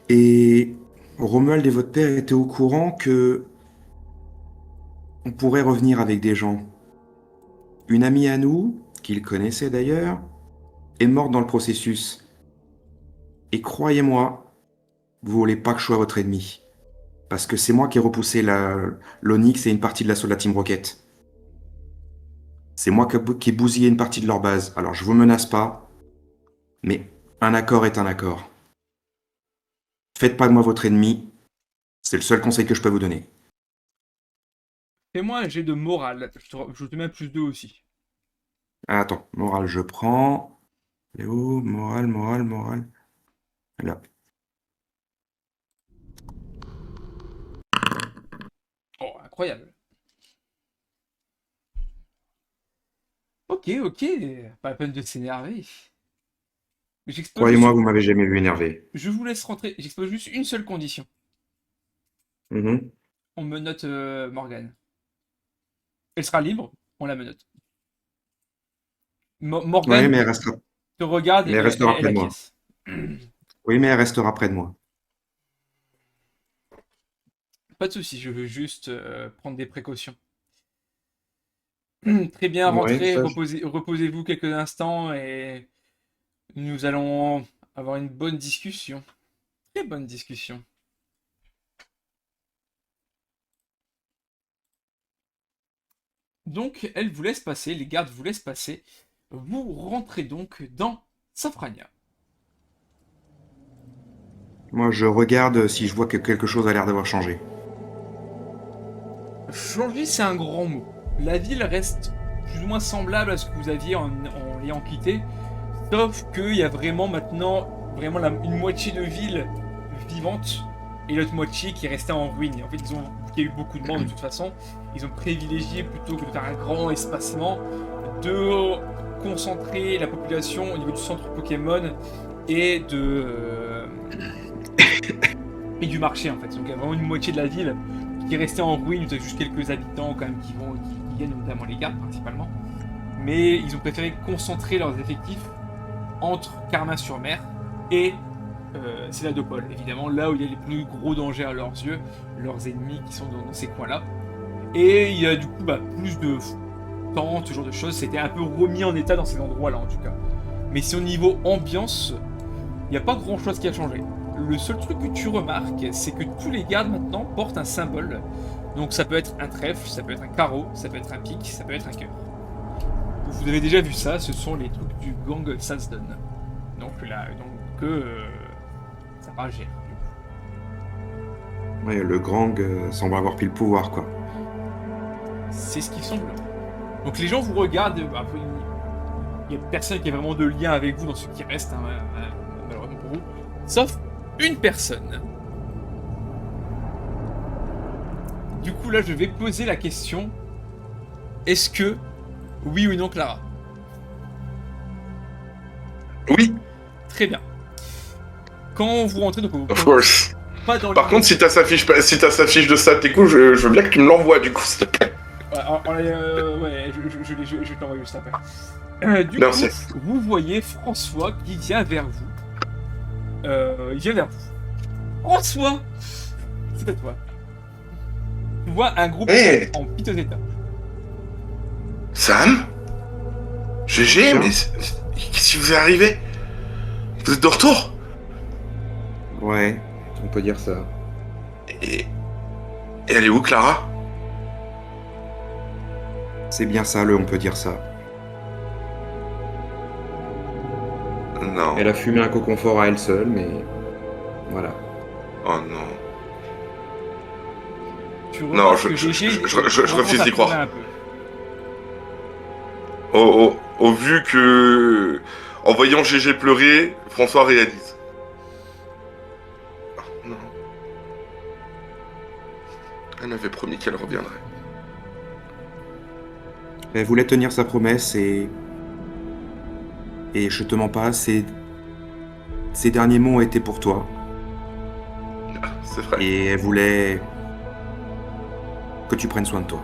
et Romuald et votre père étaient au courant que on pourrait revenir avec des gens. Une amie à nous, qu'il connaissait d'ailleurs, est morte dans le processus. Et croyez-moi, vous voulez pas que je sois votre ennemi. Parce que c'est moi qui ai repoussé l'Onyx et une partie de l'assaut de la Team Rocket. C'est moi qui ai bousillé une partie de leur base. Alors je vous menace pas, mais un accord est un accord. Faites pas de moi votre ennemi, c'est le seul conseil que je peux vous donner. Fais-moi un jet de morale. Je te mets un plus 2 aussi. Ah, attends, morale, je prends. Léo, morale. Là. Oh, incroyable. Ok, pas la peine de s'énerver. J'expose Croyez-moi, juste... vous m'avez jamais vu énervé. Je vous laisse rentrer. J'expose juste une seule condition. Mhm. On menotte Morgane. Elle sera libre, on la menotte. Ouais, Morgane mais elle restera, te regarde et mais elle restera elle près de moi. acquiesce. Oui, mais elle restera près de moi. Pas de soucis, je veux juste prendre des précautions. Très bien, Ouais, rentrez, ça, reposez-vous quelques instants et nous allons avoir une bonne discussion. Très bonne discussion. Donc, elle vous laisse passer, les gardes vous laissent passer. Vous rentrez donc dans Safrania. moi, je regarde si je vois que quelque chose a l'air d'avoir changé. Changer, c'est un grand mot. La ville reste plus ou moins semblable à ce que vous aviez en l'ayant quitté, sauf qu'il y a vraiment maintenant une moitié de ville vivante et l'autre moitié qui est restée en ruine. En fait, il y a eu beaucoup de monde de toute façon. Ils ont privilégié, plutôt que de faire un grand espacement, de concentrer la population au niveau du centre Pokémon et et du marché en fait. Donc il y a vraiment une moitié de la ville qui est restée en ruine. Il y a juste quelques habitants quand même qui viennent, notamment les gardes principalement. Mais ils ont préféré concentrer leurs effectifs entre Carmin-sur-Mer et Céladopol, évidemment, là où il y a les plus gros dangers à leurs yeux, leurs ennemis qui sont dans ces coins-là. Et il y a du coup plus de tentes, ce genre de choses. C'était un peu remis en état dans ces endroits-là en tout cas. Mais si au niveau ambiance, il n'y a pas grand chose qui a changé. Le seul truc que tu remarques, c'est que tous les gardes maintenant portent un symbole. Donc ça peut être un trèfle, ça peut être un carreau, ça peut être un pic, ça peut être un cœur. Vous avez déjà vu ça, ce sont les trucs du gang Salsdon. Donc là, ça va gérer. Ouais, le gang semble avoir pris le pouvoir, quoi. C'est ce qui semble. Donc les gens vous regardent, il n'y a personne qui a vraiment de lien avec vous dans ce qui reste, hein, malheureusement pour vous, sauf une personne. Du coup là je vais poser la question, est-ce que, oui ou non Clara? Oui, Très bien. Quand vous rentrez, donc of course. pas dans Par le... contre, si t'as sa fiche de stats et coup, je veux bien que tu me l'envoies du coup, s'il te plaît. Ouais, je vais t'envoyer juste après. Du Merci. coup, vous voyez François qui vient vers vous. Il vient vers vous. François, c'est à toi. Tu vois un groupe Hey. en piteux état. Sam GG, mais qu'est-ce qui vous est arrivé? Vous êtes de retour? Ouais, on peut dire ça. Et elle est où, Clara? C'est bien ça, on peut dire ça. Non. Elle a fumé un coconfort à elle seule, mais voilà. Oh non. Tu Non, remarques que GG, je refuse d'y croire. un peu. Au vu que, en voyant GG pleurer, François réalise. Oh, non. Elle avait promis qu'elle reviendrait. Elle voulait tenir sa promesse et je te mens pas, ces derniers mots étaient pour toi. Ah, c'est vrai. Et elle voulait que tu prennes soin de toi.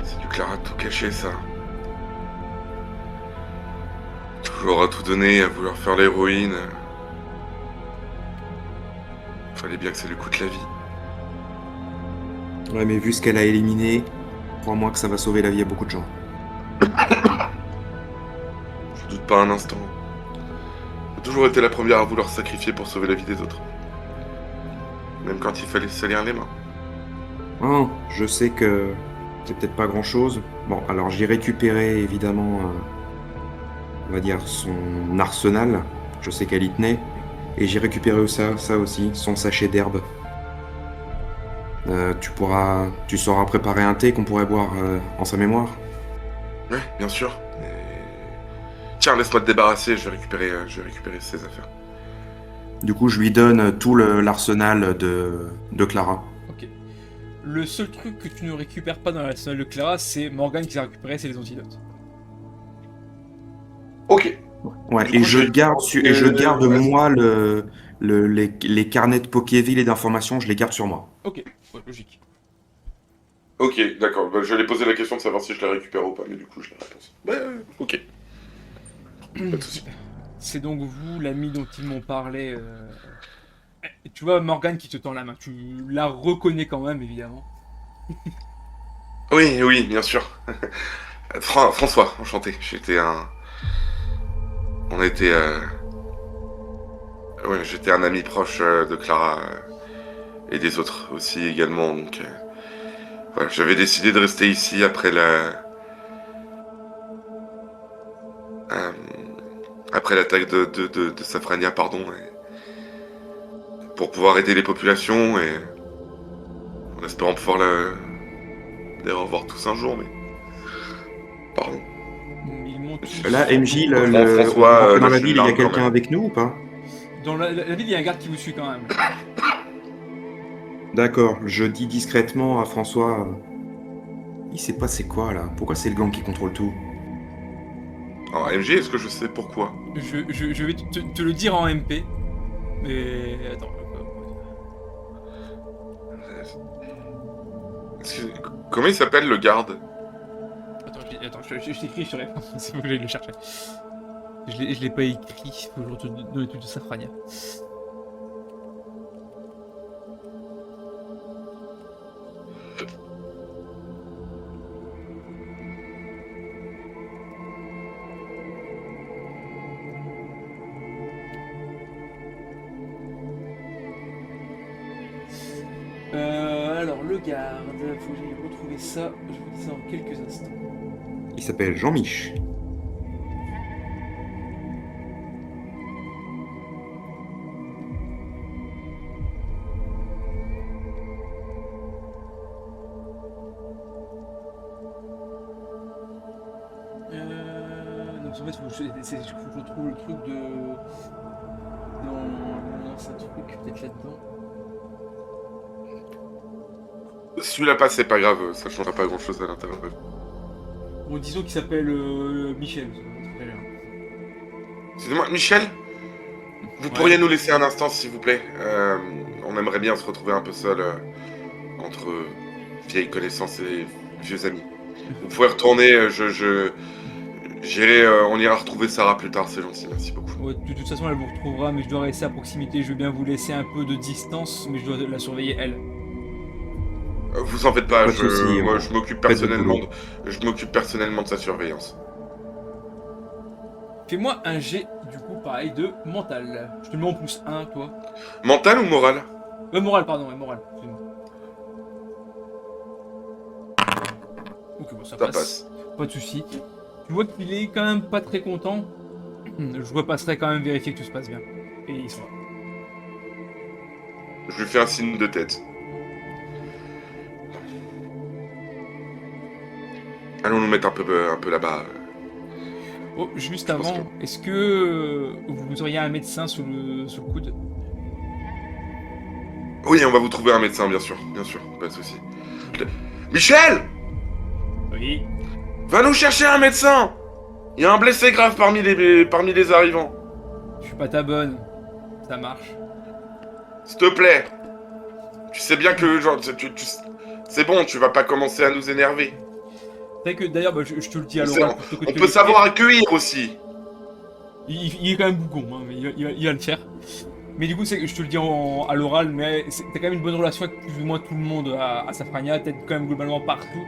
C'est du Clara tout caché, ça. Toujours à tout donner, à vouloir faire l'héroïne. Fallait bien que ça lui coûte la vie. Ouais, mais vu ce qu'elle a éliminé, crois-moi que ça va sauver la vie à beaucoup de gens. Je doute pas un instant. Elle a toujours été la première à vouloir se sacrifier pour sauver la vie des autres. Même quand il fallait se salir les mains. Oh, je sais que c'est peut-être pas grand-chose. Bon, alors j'ai récupéré évidemment, on va dire, son arsenal. Je sais qu'elle y tenait. Et j'ai récupéré ça aussi, son sachet d'herbe. Tu sauras préparer un thé qu'on pourrait boire en sa mémoire. Ouais, bien sûr. Tiens, laisse-moi te débarrasser, je vais récupérer ses affaires. Du coup, je lui donne tout l'arsenal de Clara. Ok. Le seul truc que tu ne récupères pas dans l'arsenal de Clara, c'est Morgane qui l'a récupéré, c'est les antidotes. Ok. Ouais, Du et coup, je garde vas-y. moi les carnets de Pokéville et d'informations, je les garde sur moi. Ok, ouais, logique. Ok, d'accord. Bah, j'allais poser la question de savoir si je la récupère ou pas, mais du coup, je la réponse. Bah, ok. Pas de soucis. C'est donc vous, l'ami dont ils m'ont parlé. Tu vois Morgane qui te tend la main. Tu la reconnais quand même, évidemment. Oui, oui, bien sûr. François, enchanté. J'étais un ami proche de Clara et des autres aussi également, donc voilà, j'avais décidé de rester ici après l'attaque de Safrania, pardon, pour pouvoir aider les populations et en espérant pouvoir les revoir tous un jour, mais pardon. Ils m'ont tous... Là, MJ, François, on rentre dans la lâche une ville, il y a larme quand quelqu'un même. avec nous ou pas? Dans la ville, il y a un garde qui vous suit quand même. D'accord, je dis discrètement à François... il s'est passé quoi là? Pourquoi c'est le gang qui contrôle tout? Alors MJ, est-ce que je sais pourquoi? Je vais te le dire en MP. Mais... Attends. Comment il s'appelle le garde? Attends, je t'écris sur les... C'est faut que j'aille le chercher. Je l'ai pas écrit. Faut que je retourne dans les trucs de Safrania. regarde. Faut que j'aille retrouver ça. Je vous dis ça dans quelques instants. Il s'appelle Jean-Mich. Donc en fait, faut que je retrouve le truc de. Dans un truc, peut-être là-dedans. Si tu l'as pas, c'est pas grave, ça changera pas grand chose à l'intérieur. Bon, disons qu'il s'appelle Michel. Ça s'appelle, Excusez-moi, Michel, vous pourriez nous laisser un instant, s'il vous plaît. On aimerait bien se retrouver un peu seul entre vieilles connaissances et vieux amis. Vous pouvez retourner, j'irai, on ira retrouver Sarah plus tard, c'est gentil, merci beaucoup. Ouais, de toute façon, elle vous retrouvera, mais je dois rester à proximité. Je veux bien vous laisser un peu de distance, mais je dois la surveiller, elle. Vous en faites pas, Pas de soucis, moi on- je m'occupe faites votre personnellement de sa surveillance. Fais-moi un jet, du coup, pareil, de mental. Je te le mets en plus 1, toi. Mental ou moral? Moral, pardon, moral. Excuse-moi. Ok, bon, ça Ça passe. passe. Pas de soucis. Tu vois qu'il est quand même pas très content. Je repasserai quand même vérifier que tout se passe bien. Et il sera. Je lui fais un signe de tête. Allons nous mettre un peu là-bas. Oh, juste Je pense avant, est-ce que vous auriez un médecin sous le coude? Oui, on va vous trouver un médecin, bien sûr, pas de souci. Michel! Oui. Va nous chercher un médecin! Il y a un blessé grave parmi les arrivants. Je suis pas ta bonne. Ça marche. S'il te plaît. Tu sais bien que, genre, c'est bon, tu vas pas commencer à nous énerver. C'est vrai que d'ailleurs, bah, je te le dis à C'est l'oral. bon. plutôt que de On te peut l'écrire. savoir accueillir aussi. Il est quand même bougon, hein, mais il va le faire. Mais du coup, je te le dis à l'oral, mais t'as quand même une bonne relation avec plus ou moins tout le monde à Safrania, peut-être quand même globalement partout.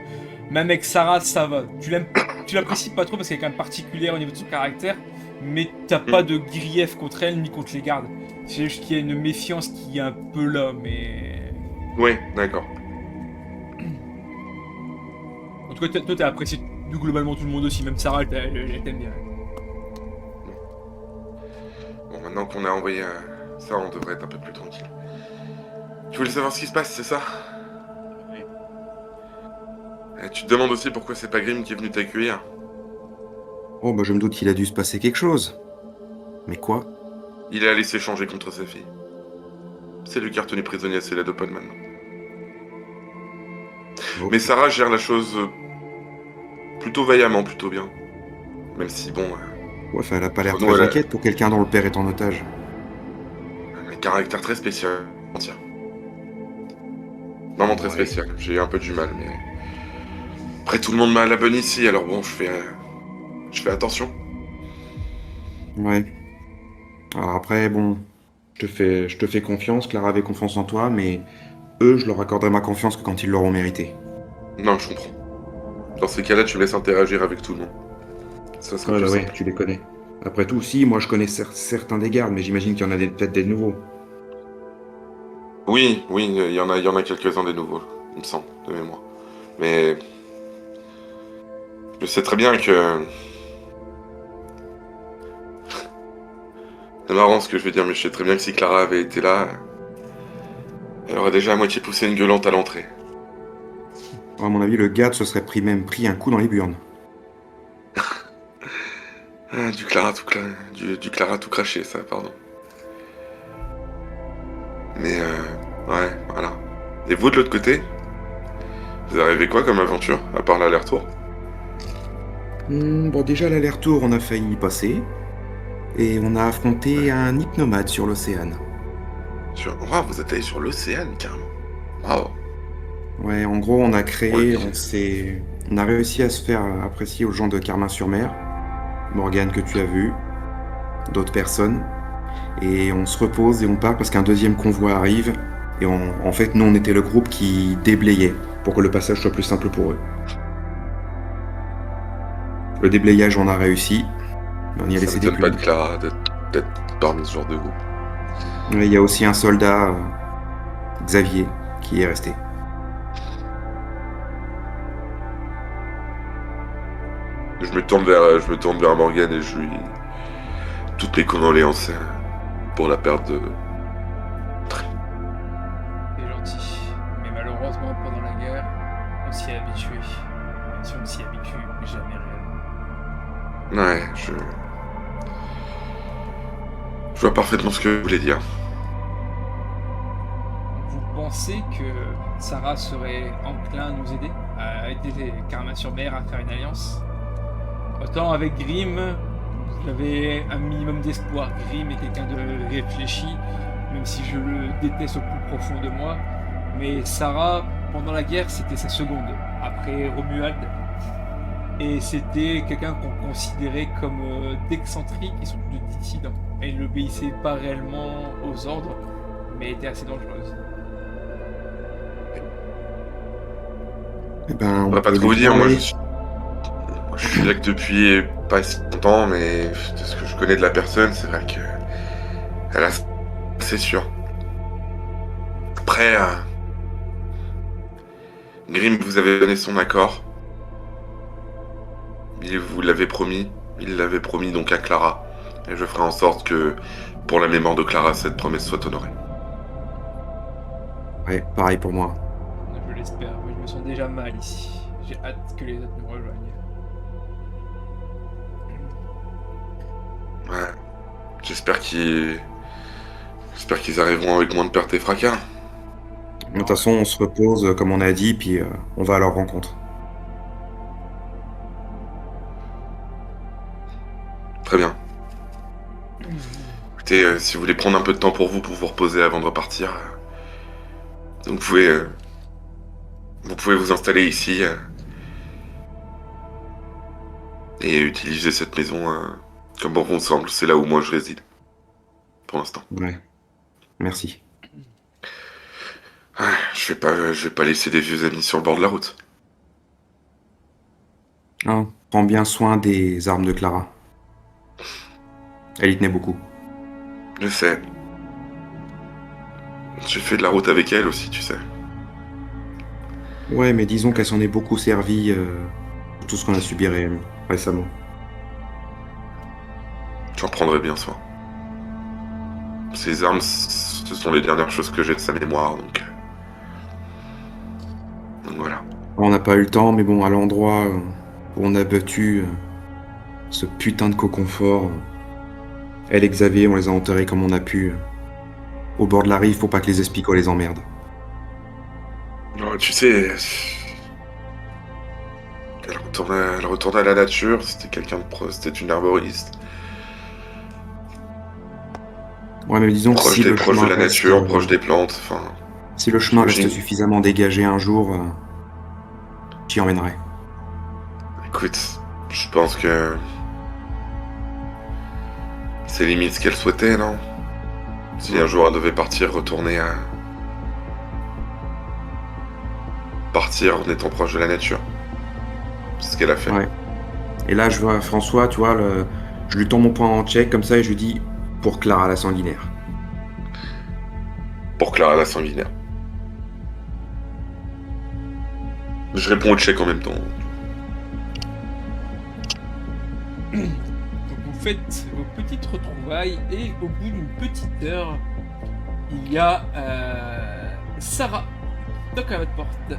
Même avec Sarah, ça va. Tu l'apprécies pas trop parce qu'elle est quand même particulière au niveau de son caractère, mais t'as pas de grief contre elle ni contre les gardes. C'est juste qu'il y a une méfiance qui est un peu là, mais. Oui, d'accord. En tout cas, toi, t'as apprécié globalement tout le monde aussi, même Sarah, elle t'aime bien. Bon, maintenant qu'on a envoyé ça, on devrait être un peu plus tranquille. Tu voulais savoir ce qui se passe, c'est ça? Oui. Et tu te demandes aussi pourquoi c'est pas Grim qui est venu t'accueillir? Oh, bah je me doute qu'il a dû se passer quelque chose. Mais quoi? Il a laissé changer contre sa fille. C'est lui qui a retenu prisonnier à Céladopol maintenant. Ok. Mais Sarah gère la chose plutôt vaillamment, plutôt bien. Même si, bon, Ouais, enfin, elle a pas l'air Nous, très elle a- inquiète pour quelqu'un dont le père est en otage. un caractère très spécial. Tiens. Vraiment très Ouais. spécial. J'ai eu un peu du mal, mais... Après, tout le monde m'a à la bonne ici, alors bon, je fais attention. Ouais. Alors après, bon, je te fais confiance, Clara avait confiance en toi, mais eux, je leur accorderai ma confiance que quand ils l'auront mérité. Non, je comprends. Dans ces cas-là, tu laisses interagir avec tout le monde. Ça serait Ouais, plus bah ouais, simple. tu les connais. Après tout, si, moi je connais certains des gardes, mais j'imagine qu'il y en a peut-être des nouveaux. Oui, il y en a quelques-uns des nouveaux, il me semble, de mémoire. Mais... Je sais très bien que... C'est marrant ce que je veux dire, mais je sais très bien que si Clara avait été là, elle aurait déjà à moitié poussé une gueulante à l'entrée. À mon avis, le garde se serait même pris un coup dans les burnes. Ah, du Clara tout craché, ça, pardon. Mais ouais, voilà. Et vous, de l'autre côté? Vous arrivez quoi comme aventure, à part l'aller-retour? Bon, déjà, l'aller-retour, on a failli y passer. Et on a affronté un hypnomade sur l'océan. Wow, vous êtes allé sur l'océan, carrément. Wow. Ouais, en gros, on a créé, Ouais. on a réussi à se faire apprécier aux gens de Carmin-sur-Mer. Morgane que tu as vu, d'autres personnes. Et on se repose et on part parce qu'un deuxième convoi arrive. Et en fait, nous, on était le groupe qui déblayait pour que le passage soit plus simple pour eux. Le déblayage, on a réussi. Mais on y a Ça laissé des m'étonne pas de plumes. Clara d'être parmi ce genre de groupe. Il y a aussi un soldat, Xavier, qui est resté. Je me tourne vers Morgane et je lui... toutes mes condoléances pour la perte de... C'est gentil. Mais malheureusement, pendant la guerre, on s'y est habitué. Même si on ne s'y habitue jamais réellement. Ouais, je vois parfaitement ce que vous voulez dire. Vous pensez que Sarah serait enclin à nous aider, à aider Karma-sur-Mer à faire une alliance? Autant avec Grimm, j'avais un minimum d'espoir. Grimm est quelqu'un de réfléchi, même si je le déteste au plus profond de moi. Mais Sarah, pendant la guerre, c'était sa seconde, après Romuald. Et c'était quelqu'un qu'on considérait comme d'excentrique et surtout de dissident. Elle n'obéissait pas réellement aux ordres, mais était assez dangereuse. Eh ben, On va pas peut trop vous lui dire, moi parler. je suis là que depuis pas si longtemps, mais de ce que je connais de la personne, c'est vrai que... Elle a... C'est sûr. Après, Grimm vous avait donné son accord. Il vous l'avait promis. Il l'avait promis donc à Clara. Et je ferai en sorte que, pour la mémoire de Clara, cette promesse soit honorée. Ouais, pareil pour moi. Je l'espère, mais je me sens déjà mal ici. J'ai hâte que les autres nous rejoignent. Ouais. J'espère qu'ils arriveront avec moins de pertes et fracas. De toute façon, on se repose, comme on a dit, puis on va à leur rencontre. Très bien. Écoutez, si vous voulez prendre un peu de temps pour vous reposer avant de repartir, vous pouvez vous installer ici et utiliser cette maison comme bon vous semble. C'est là où moi je réside pour l'instant. Ouais. Merci. Je vais pas laisser des vieux amis sur le bord de la route. Hein, prends bien soin des armes de Clara. Elle y tenait beaucoup. Je sais. J'ai fait de la route avec elle aussi, tu sais. Ouais, mais disons qu'elle s'en est beaucoup servie pour tout ce qu'on a subi récemment. J'en prendrai bien soin. Ces armes, ce sont les dernières choses que j'ai de sa mémoire, donc voilà. On n'a pas eu le temps, mais bon, à l'endroit où on a battu ce putain de coconfort, elle et Xavier, on les a enterrés comme on a pu, au bord de la rive pour pas que les espicots les emmerdent. Non, tu sais, elle retournait à la nature, c'était c'était une arboriste. Ouais, mais disons que si le Proche de chemin la reste, nature, proche des plantes, enfin... si le chemin reste j'imagine. suffisamment dégagé un jour, j'y emmènerai. Écoute, je pense que... c'est limite ce qu'elle souhaitait, non? Si un jour elle devait partir, retourner à... partir en étant proche de la nature. C'est ce qu'elle a fait. Ouais. Et là, je vois François, tu vois, je lui tends mon poing en check comme ça et je lui dis pour Clara la sanguinaire. Pour Clara la sanguinaire. Je réponds au check en même temps. Donc vous faites vos petites retrouvailles et au bout d'une petite heure, il y a Sarah qui toque à votre porte.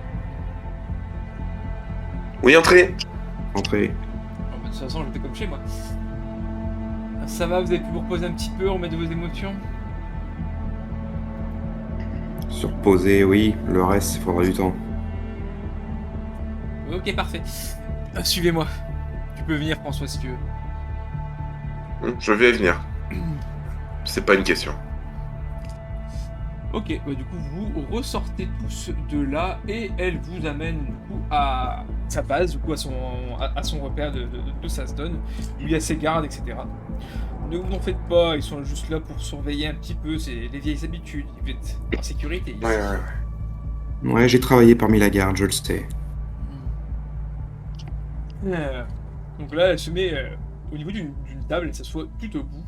Oui, entrez. Entrez. Oh, bah, de toute façon, j'étais comme chez moi. Ça va, vous avez pu vous reposer un petit peu, remettre de vos émotions? Se reposer, oui. Le reste, il faudra du temps. Ok, parfait. Suivez-moi. Tu peux venir, François, si tu veux. Je vais venir. C'est pas une question. Ok, bah du coup vous ressortez tous de là et elle vous amène du coup à sa base, du coup à son repère de Sasdon, où il y a ses gardes, etc. Ne vous en faites pas, ils sont juste là pour surveiller un petit peu, c'est les vieilles habitudes, vous êtes en sécurité ici. Ouais. Ouais, j'ai travaillé parmi la garde, je le sais. Donc là elle se met au niveau d'une table, elle s'assoit tout au bout,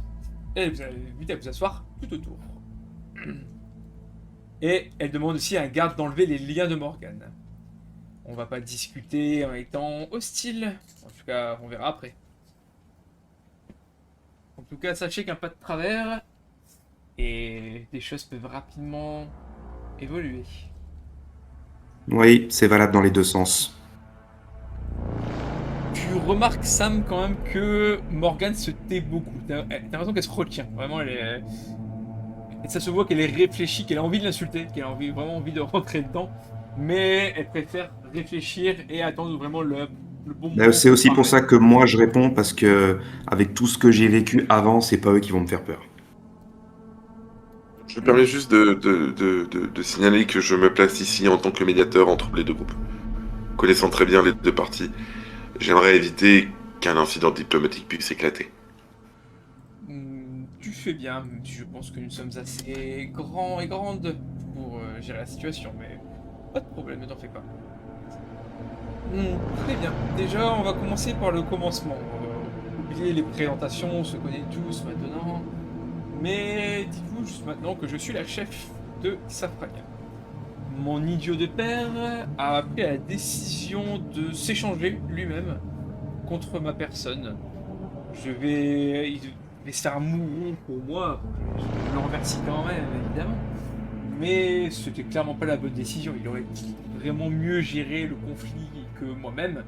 et vous avez vite à vous asseoir tout autour. Et elle demande aussi à un garde d'enlever les liens de Morgane. On va pas discuter en étant hostile. En tout cas, on verra après. En tout cas, sachez qu'un pas de travers et des choses peuvent rapidement évoluer. Oui, c'est valable dans les deux sens. Tu remarques, Sam, quand même que Morgane se tait beaucoup. T'as l'impression qu'elle se retient. Vraiment, et ça se voit qu'elle est réfléchie, qu'elle a envie de l'insulter, qu'elle a vraiment envie de rentrer dedans. Mais elle préfère réfléchir et attendre vraiment le bon moment. C'est aussi pour parler. ça que moi je réponds, parce que avec tout ce que j'ai vécu avant, c'est pas eux qui vont me faire peur. Je me permets juste de signaler que je me place ici en tant que médiateur entre les deux groupes. Connaissant très bien les deux parties, j'aimerais éviter qu'un incident diplomatique puisse éclater. Tu fais bien, même si je pense que nous sommes assez grands et grandes pour gérer la situation, mais pas de problème, ne t'en fais pas. Très bien. Déjà, on va commencer par le commencement. Oubliez les présentations, on se connaît tous maintenant. Mais dites-vous juste maintenant que je suis la chef de Safraga. Mon idiot de père a pris la décision de s'échanger lui-même contre ma personne. Il va se faire mourir pour moi. Je le remercie quand même, évidemment. Mais c'était clairement pas la bonne décision. Il aurait vraiment mieux géré le conflit que moi-même,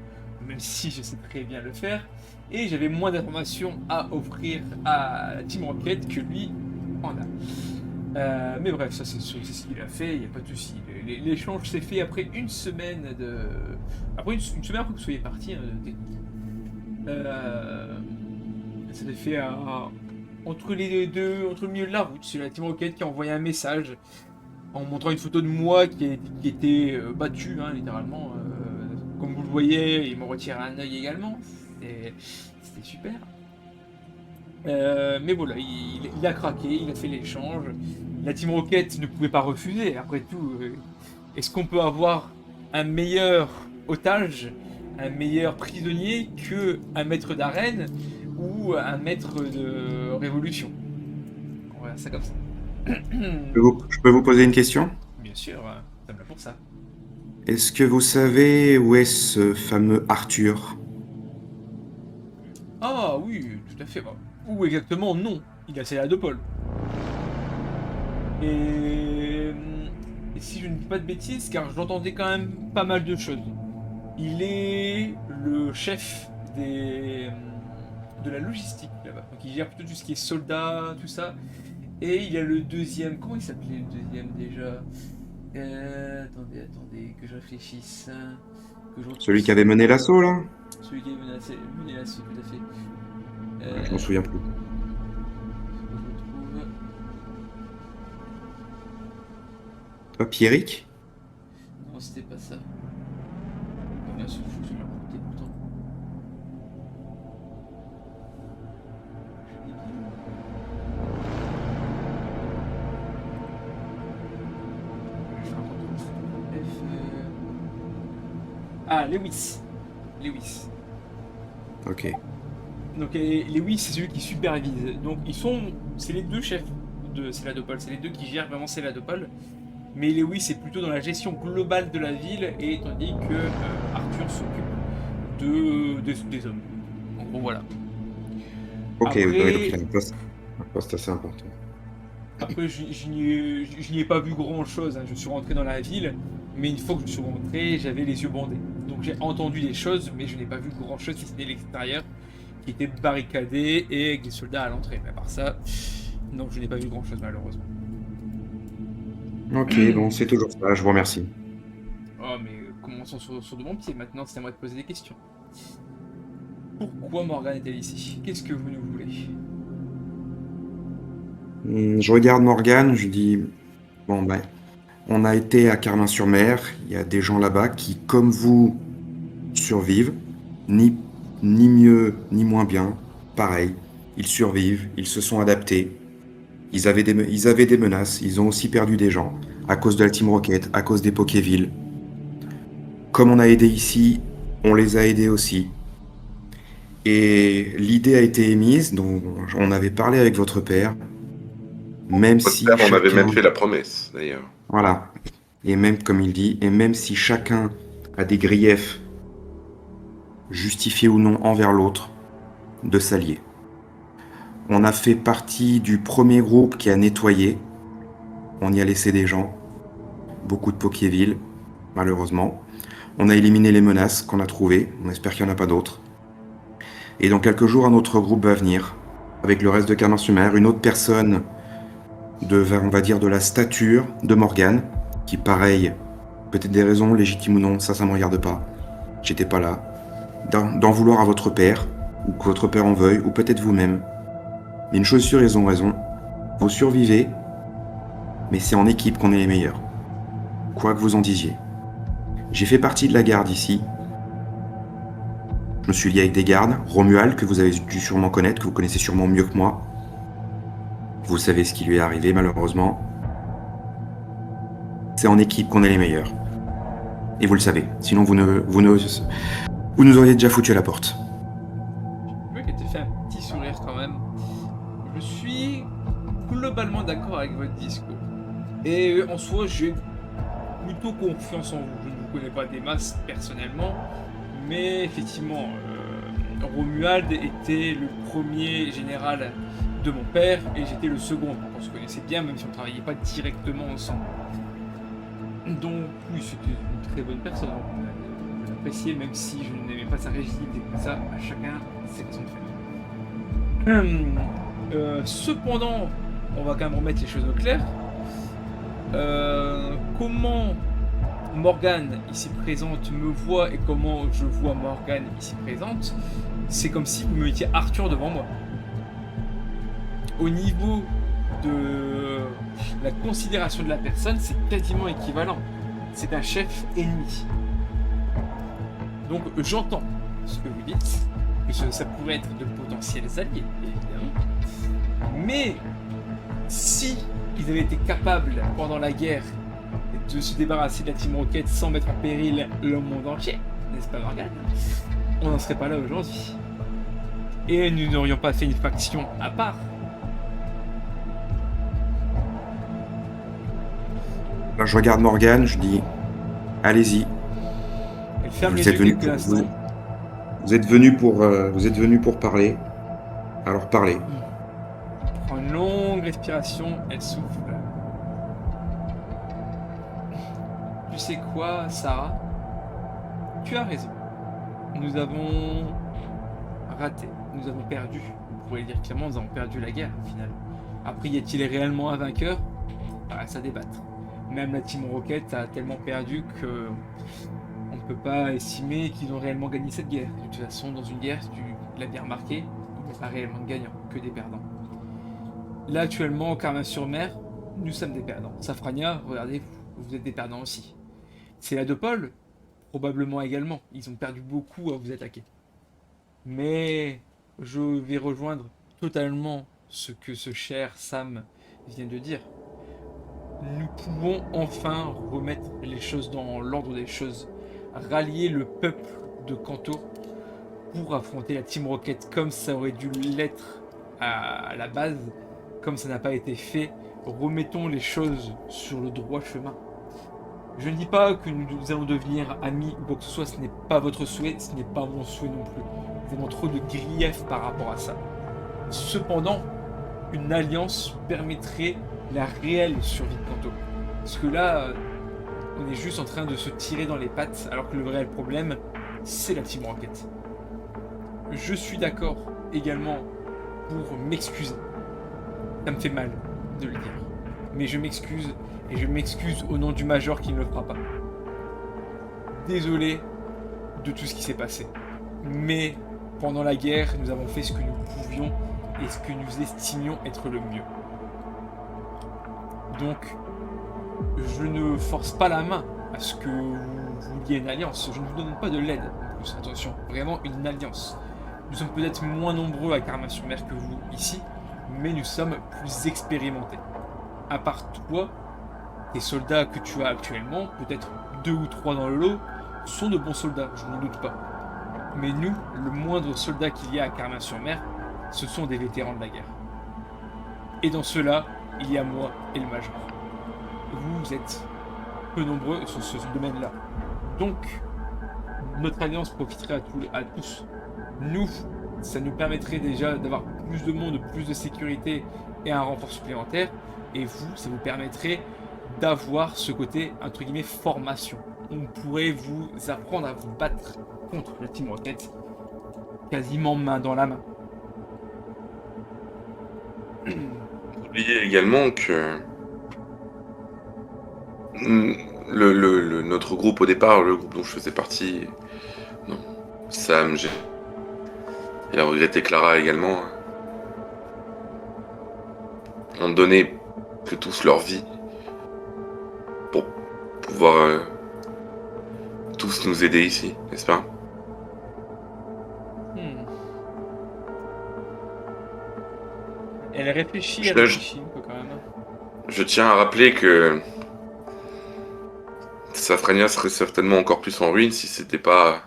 même si je sais très bien le faire. Et j'avais moins d'informations à offrir à la Team Rocket que lui en a. Mais bref, ça c'est ce qu'il a fait, il n'y a pas de souci. L'échange s'est fait après une semaine de. Après une semaine après que vous soyez parti. Ça s'est fait entre les deux, entre le milieu de la route. C'est la Team Rocket qui a envoyé un message en montrant une photo de moi qui était battu, hein, littéralement. Comme vous le voyez, il m'a retiré un œil également. C'était super. Mais voilà, il a craqué, il a fait l'échange. La Team Rocket ne pouvait pas refuser. Après tout, est-ce qu'on peut avoir un meilleur otage, un meilleur prisonnier que un maître d'arène ou un maître de révolution? Voilà, ça comme ça. Je peux vous poser une question? Bien sûr, ça me l'a pour ça. Est-ce que vous savez où est ce fameux Arthur? Ah oui, tout à fait. Bah, où exactement? Non. Il a Céladopol. Et si je ne dis pas de bêtises, car j'entendais quand même pas mal de choses. Il est le chef de la logistique là-bas. Donc il gère plutôt tout ce qui est soldats, tout ça. Et il y a le deuxième. Comment il s'appelait le deuxième déjà? Attendez, que je réfléchisse. Que je retrouve Celui qui avait mené l'assaut, là? Celui qui avait mené l'assaut, tout à fait. Je m'en souviens plus. Je retrouve. Pas Pierrick? Non, c'était pas ça. Bien sûr, faut que je me raconte pourtant. Je l'ai dit. Je vais raconter. Ah, Lewis. Lewis. Ok. Donc Lewis, c'est celui qui supervise. Donc c'est les deux chefs de Céladopol, c'est les deux qui gèrent vraiment Céladopol. Mais Lewis c'est plutôt dans la gestion globale de la ville, et tandis que Arthur s'occupe des hommes. En gros, voilà. Ok, Après- donc il a un poste assez important. Après, je n'y ai pas vu grand chose. Je suis rentré dans la ville, mais une fois que je suis rentré, j'avais les yeux bandés. Donc j'ai entendu des choses, mais je n'ai pas vu grand chose si c'était l'extérieur qui était barricadé et avec des soldats à l'entrée. Mais à part ça, non, je n'ai pas vu grand chose malheureusement. Ok, bon, c'est toujours ça, je vous remercie. Oh, mais commençons sur de bons pieds maintenant, c'est à moi de poser des questions. Pourquoi Morgane est-elle ici? Qu'est-ce que vous nous voulez? Je regarde Morgane, je dis, bon ben, on a été à Carlin-sur-Mer, il y a des gens là-bas qui, comme vous, survivent, ni mieux ni moins bien, pareil, ils survivent, ils se sont adaptés, ils avaient des menaces, ils ont aussi perdu des gens, à cause de la Team Rocket, à cause des Pokévilles. Comme on a aidé ici, on les a aidés aussi. Et l'idée a été émise, donc on avait parlé avec votre père, même si On avait chacun- même fait la promesse, d'ailleurs. Voilà. Et même, comme il dit, et même si chacun à des griefs, justifiés ou non envers l'autre, de s'allier. On a fait partie du premier groupe qui a nettoyé. On y a laissé des gens, beaucoup de Pokéville, malheureusement. On a éliminé les menaces qu'on a trouvées, on espère qu'il n'y en a pas d'autres. Et dans quelques jours, un autre groupe va venir, avec le reste de Carmin-sur-Mer, une autre personne on va dire, de la stature de Morgane, qui pareil, peut-être des raisons légitimes ou non, ça me regarde pas. J'étais pas là. D'en vouloir à votre père, ou que votre père en veuille, ou peut-être vous-même. Mais une chose sûre, ils ont raison. Vous survivez, mais c'est en équipe qu'on est les meilleurs. Quoi que vous en disiez. J'ai fait partie de la garde ici. Je me suis lié avec des gardes. Romuald, que vous avez dû sûrement connaître, que vous connaissez sûrement mieux que moi. Vous savez ce qui lui est arrivé, malheureusement. C'est en équipe qu'on est les meilleurs. Et vous le savez. Sinon, vous nous auriez déjà foutu à la porte. Le mec était fait un petit sourire quand même. Je suis globalement d'accord avec votre discours. Et en soi, j'ai plutôt confiance en vous. Je ne vous connais pas des masses personnellement, mais effectivement, Romuald était le premier général de mon père et j'étais le second. Donc on se connaissait bien, même si on ne travaillait pas directement ensemble. Donc oui, c'était une très bonne personne. Je l'appréciais, même si je n'aimais pas sa rigidité. Ça, à chacun ses raisons de faire. Cependant, on va quand même remettre les choses au clair. Comment Morgane ici présente me voit et comment je vois Morgane ici présente, c'est comme si vous me mettiez Arthur devant moi. Au niveau de la considération de la personne, c'est quasiment équivalent. C'est un chef ennemi. Donc j'entends ce que vous dites, que ça pourrait être de potentiels alliés, évidemment. Mais si ils avaient été capables pendant la guerre de se débarrasser de la Team Rocket sans mettre en péril le monde entier, n'est-ce pas Morgane? On n'en serait pas là aujourd'hui. Et nous n'aurions pas fait une faction à part. Alors, je regarde Morgane, je dis allez-y. Elle ferme Vous les êtes yeux venu quelques instants. vous êtes venu pour parler. Alors parlez. Elle prend une longue respiration, elle souffle. Tu sais quoi, Sarah? Tu as raison. Nous avons raté. Nous avons perdu. Vous pourriez dire clairement, nous avons perdu la guerre, finalement. Après, y a-t-il réellement un vainqueur? Ça reste à débattre. Même la Team Rocket a tellement perdu que on ne peut pas estimer qu'ils ont réellement gagné cette guerre. De toute façon, dans une guerre, tu l'as bien remarqué, il n'y a pas réellement de gagnants, que des perdants. Là, actuellement, au Carmin-sur-Mer, nous sommes des perdants. Safrania, regardez, vous êtes des perdants aussi. C'est la de Paul, probablement également. Ils ont perdu beaucoup à vous attaquer. Mais je vais rejoindre totalement ce que ce cher Sam vient de dire. Nous pouvons enfin remettre les choses dans l'ordre des choses, rallier le peuple de Kanto pour affronter la Team Rocket comme ça aurait dû l'être à la base, comme ça n'a pas été fait. Remettons les choses sur le droit chemin. Je ne dis pas que nous allons devenir amis ou quoi que ce soit, ce n'est pas votre souhait, ce n'est pas mon souhait non plus. Nous avons trop de griefs par rapport à ça. Cependant, une alliance permettrait la réelle survie de Kanto. Parce que là, on est juste en train de se tirer dans les pattes, alors que le réel problème, c'est la Team Rocket. Je suis d'accord également pour m'excuser. Ça me fait mal de le dire. Mais je m'excuse, et je m'excuse au nom du Major qui ne le fera pas. Désolé de tout ce qui s'est passé. Mais pendant la guerre, nous avons fait ce que nous pouvions et ce que nous estimions être le mieux. Donc, je ne force pas la main à ce que vous vouliez une alliance. Je ne vous donne pas de l'aide, en plus, attention. Vraiment une alliance. Nous sommes peut-être moins nombreux à Carmin-sur-Mer que vous ici, mais nous sommes plus expérimentés. À part toi, tes soldats que tu as actuellement, peut-être 2 ou 3 dans le lot, sont de bons soldats, je n'en doute pas. Mais nous, le moindre soldat qu'il y a à Carmin-sur-Mer, ce sont des vétérans de la guerre. Et dans ceux-là, il y a moi et le Major. Vous êtes peu nombreux sur ce domaine-là. Donc, notre alliance profiterait à tous. Nous, ça nous permettrait déjà d'avoir plus de monde, plus de sécurité et un renfort supplémentaire. Et vous, ça vous permettrait d'avoir ce côté, entre guillemets, formation. On pourrait vous apprendre à vous battre contre la Team Rocket quasiment main dans la main. N'oubliez également que notre groupe au départ, le groupe dont je faisais partie, non, Sam, et la regrettée Clara également, ont donné que tous leur vie pour pouvoir tous nous aider ici, n'est-ce pas? Elle réfléchit, Je- un peu quand même. Je tiens à rappeler que Safrania serait certainement encore plus en ruine si c'était pas...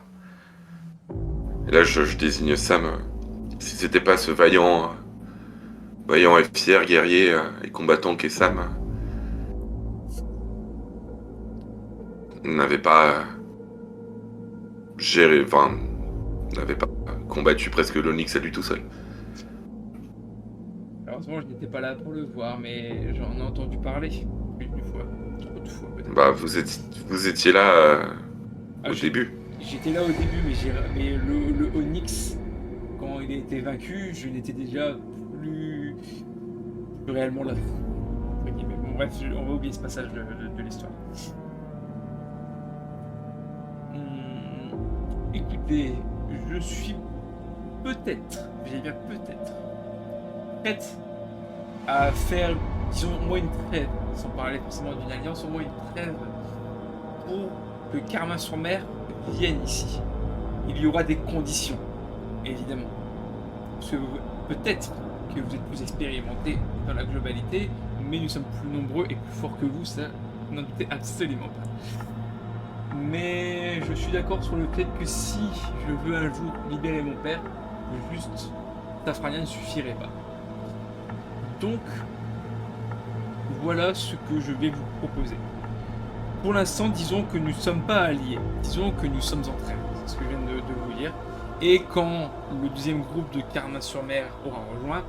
Et là je désigne Sam, si c'était pas ce vaillant et fier guerrier et combattant qu'est Sam, n'avait pas géré, enfin, n'avait pas combattu presque l'Onyx à lui tout seul. Malheureusement, je n'étais pas là pour le voir, mais j'en ai entendu parler une fois, trop de fois peut-être. Bah vous étiez là Ah, au début. J'étais là au début, mais le Onyx, quand il a été vaincu, je n'étais déjà plus réellement là. Bon, bref, on va oublier ce passage de l'histoire. Écoutez, je suis peut-être, j'ai bien peut-être, prête à faire, disons, au moins une trêve, sans parler forcément d'une alliance, au moins une trêve pour que Carmin-sur-Mer vienne ici. Il y aura des conditions, évidemment. Parce que peut-être que vous êtes plus expérimenté dans la globalité, mais nous sommes plus nombreux et plus forts que vous, ça, n'en doutez absolument pas. Mais je suis d'accord sur le fait que si je veux un jour libérer mon père, juste Safrania ne suffirait pas. Donc, voilà ce que je vais vous proposer. Pour l'instant, disons que nous ne sommes pas alliés, disons que nous sommes en trêve, c'est ce que je viens de vous dire. Et quand le deuxième groupe de Carmin-sur-Mer aura rejoint,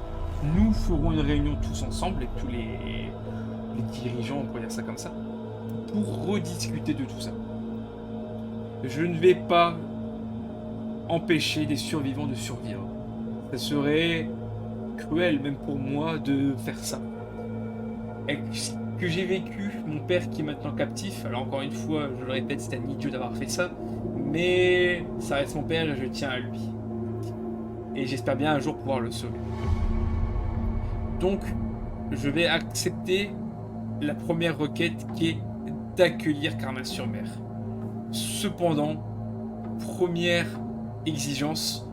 nous ferons une réunion tous ensemble, avec tous les dirigeants, on pourrait dire ça comme ça, pour rediscuter de tout ça. Je ne vais pas empêcher des survivants de survivre. Ça serait cruel, même pour moi, de faire ça. Et que j'ai vécu, mon père qui est maintenant captif, alors encore une fois, je le répète, c'est un idiot d'avoir fait ça, mais ça reste mon père et je tiens à lui. Et j'espère bien un jour pouvoir le sauver. Donc, je vais accepter la première requête qui est d'accueillir Carmin-sur-Mer. Cependant, première exigence,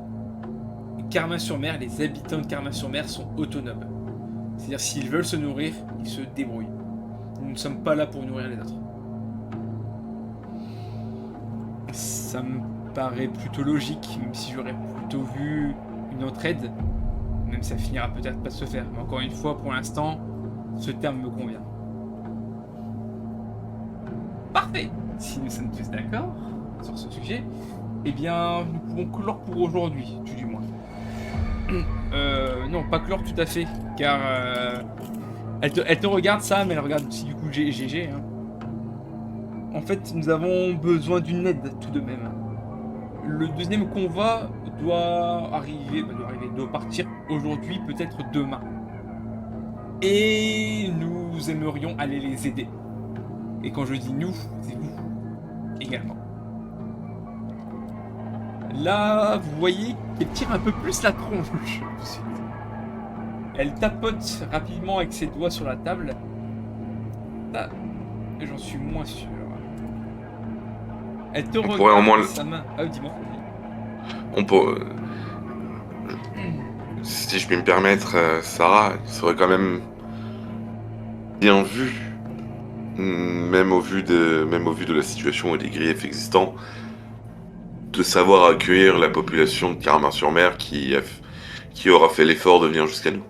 Carmin-sur-Mer, les habitants de Carmin-sur-Mer sont autonomes. C'est-à-dire s'ils veulent se nourrir, ils se débrouillent. Nous ne sommes pas là pour nourrir les autres. Ça me paraît plutôt logique, même si j'aurais plutôt vu une entraide, même si ça finira peut-être pas de se faire. Mais encore une fois, pour l'instant, ce terme me convient. Parfait. Si nous sommes tous d'accord sur ce sujet, eh bien, nous pouvons clore pour aujourd'hui, tout du moins. Non, pas clore tout à fait, car elle te regarde ça, mais elle regarde aussi du coup GG. Hein. En fait, nous avons besoin d'une aide tout de même. Le deuxième convoi doit partir aujourd'hui, peut-être demain. Et nous aimerions aller les aider. Et quand je dis nous, c'est vous également. Là, vous voyez qu'elle tire un peu plus la tronche. Elle tapote rapidement avec ses doigts sur la table. Là, j'en suis moins sûr. Elle te regarde pourrait au moins sa main. Ah, dis-moi. On peut... Si je puis me permettre, Sarah, il serait quand même bien vu, même au vu de la situation et des griefs existants, de savoir accueillir la population de Carmin-sur-Mer qui aura fait l'effort de venir jusqu'à nous.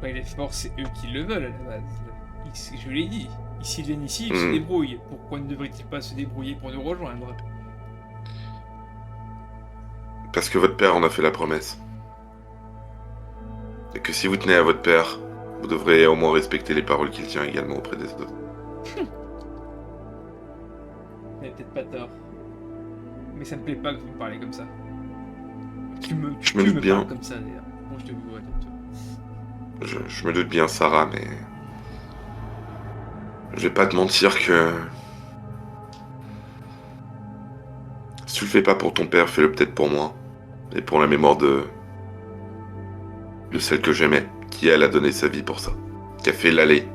Ouais, l'effort, c'est eux qui le veulent à la base. Je l'ai dit. S'ils viennent ici, ils se débrouillent. Pourquoi ne devraient-ils pas se débrouiller pour nous rejoindre? Parce que votre père en a fait la promesse. Et que si vous tenez à votre père, vous devrez au moins respecter les paroles qu'il tient également auprès des autres. Vous n'avez peut-être pas tort. Mais ça me plaît pas que vous me parlez comme ça. Je me doute bien. Parles comme ça d'ailleurs. Moi je te vois, Je me doute bien, Sarah, mais... Je vais pas te mentir que... Si tu le fais pas pour ton père, fais-le peut-être pour moi. Et pour la mémoire de celle que j'aimais, qui elle a donné sa vie pour ça. Qui a fait l'aller.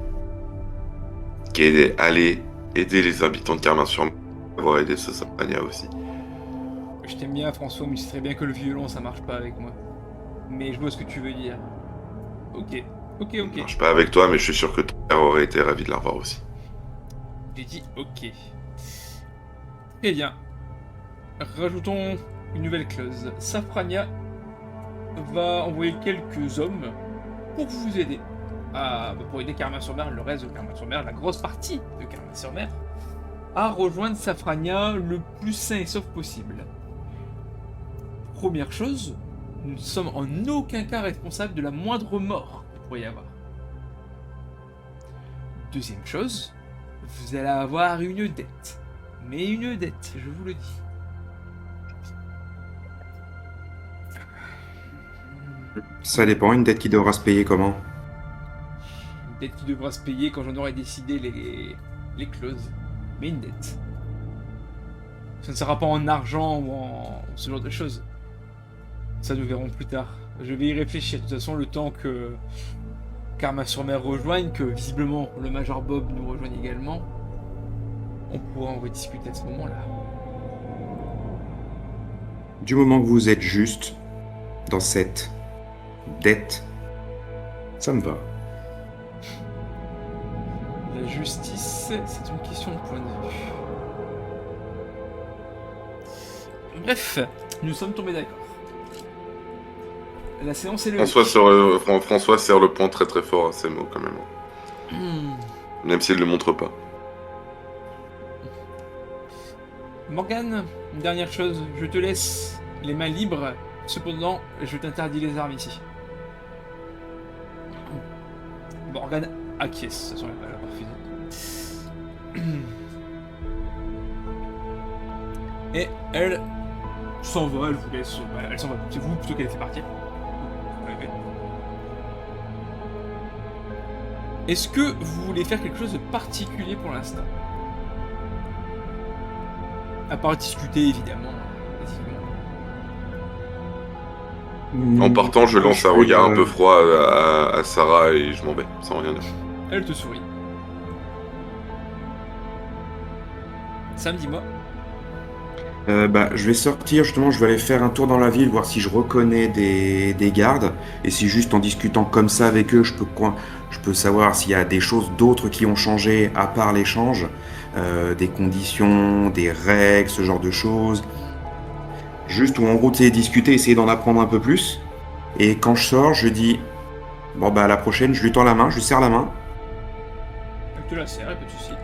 Qui est allé aider les habitants de Carmin-sur-Mer. Avoir aidé Safrania aussi. Je t'aime bien François, mais c'est très bien que le violon ça marche pas avec moi. Mais je vois ce que tu veux dire. Ok. Ça marche pas avec toi, mais je suis sûr que ton père aurait été ravi de la revoir aussi. J'ai dit ok. Très bien. Rajoutons une nouvelle clause. Safrania va envoyer quelques hommes pour vous aider. Pour aider Carmin-sur-Mer, le reste de Carmin-sur-Mer, la grosse partie de Carmin-sur-Mer, à rejoindre Safrania le plus sain et sauf possible. Première chose, nous ne sommes en aucun cas responsables de la moindre mort qu'il pourrait y avoir. Deuxième chose, vous allez avoir une dette. Mais une dette, je vous le dis. Ça dépend, une dette qui devra se payer comment? Une dette qui devra se payer quand j'en aurai décidé les clauses. Mais une dette. Ça ne sera pas en argent ou en ce genre de choses. Ça nous verrons plus tard. Je vais y réfléchir. De toute façon, le temps que Carmin-sur-Mer rejoigne, que visiblement le Major Bob nous rejoigne également, on pourra en rediscuter à ce moment-là. Du moment que vous êtes juste dans cette dette, ça me va. La justice, c'est une question de point de vue. Bref, nous sommes tombés d'accord. La séance est levée. François serre le poing très très fort à ces mots quand même. Même s'il ne le montre pas. Morgane, une dernière chose, je te laisse les mains libres, cependant je t'interdis les armes ici. Morgane acquiesce, de toute façon elle va l'avoir refusé. Et elle s'en va, elle vous laisse. Elle s'en va, c'est vous plutôt qu'elle fait partir. Est-ce que vous voulez faire quelque chose de particulier pour l'instant? À part discuter, évidemment. En partant, je lance un regard un peu froid à Sarah et je m'en vais, sans rien dire. Elle te sourit. Sam, dis-moi. Je vais sortir, justement, je vais aller faire un tour dans la ville, voir si je reconnais des gardes, et si juste en discutant comme ça avec eux, je peux savoir s'il y a des choses d'autres qui ont changé, à part l'échange, des conditions, des règles, ce genre de choses. Juste où en gros, tu sais, discuter, essayer d'en apprendre un peu plus. Et quand je sors, je dis, à la prochaine, je lui tends la main, je lui serre la main. Elle te la serre, pas de soucis.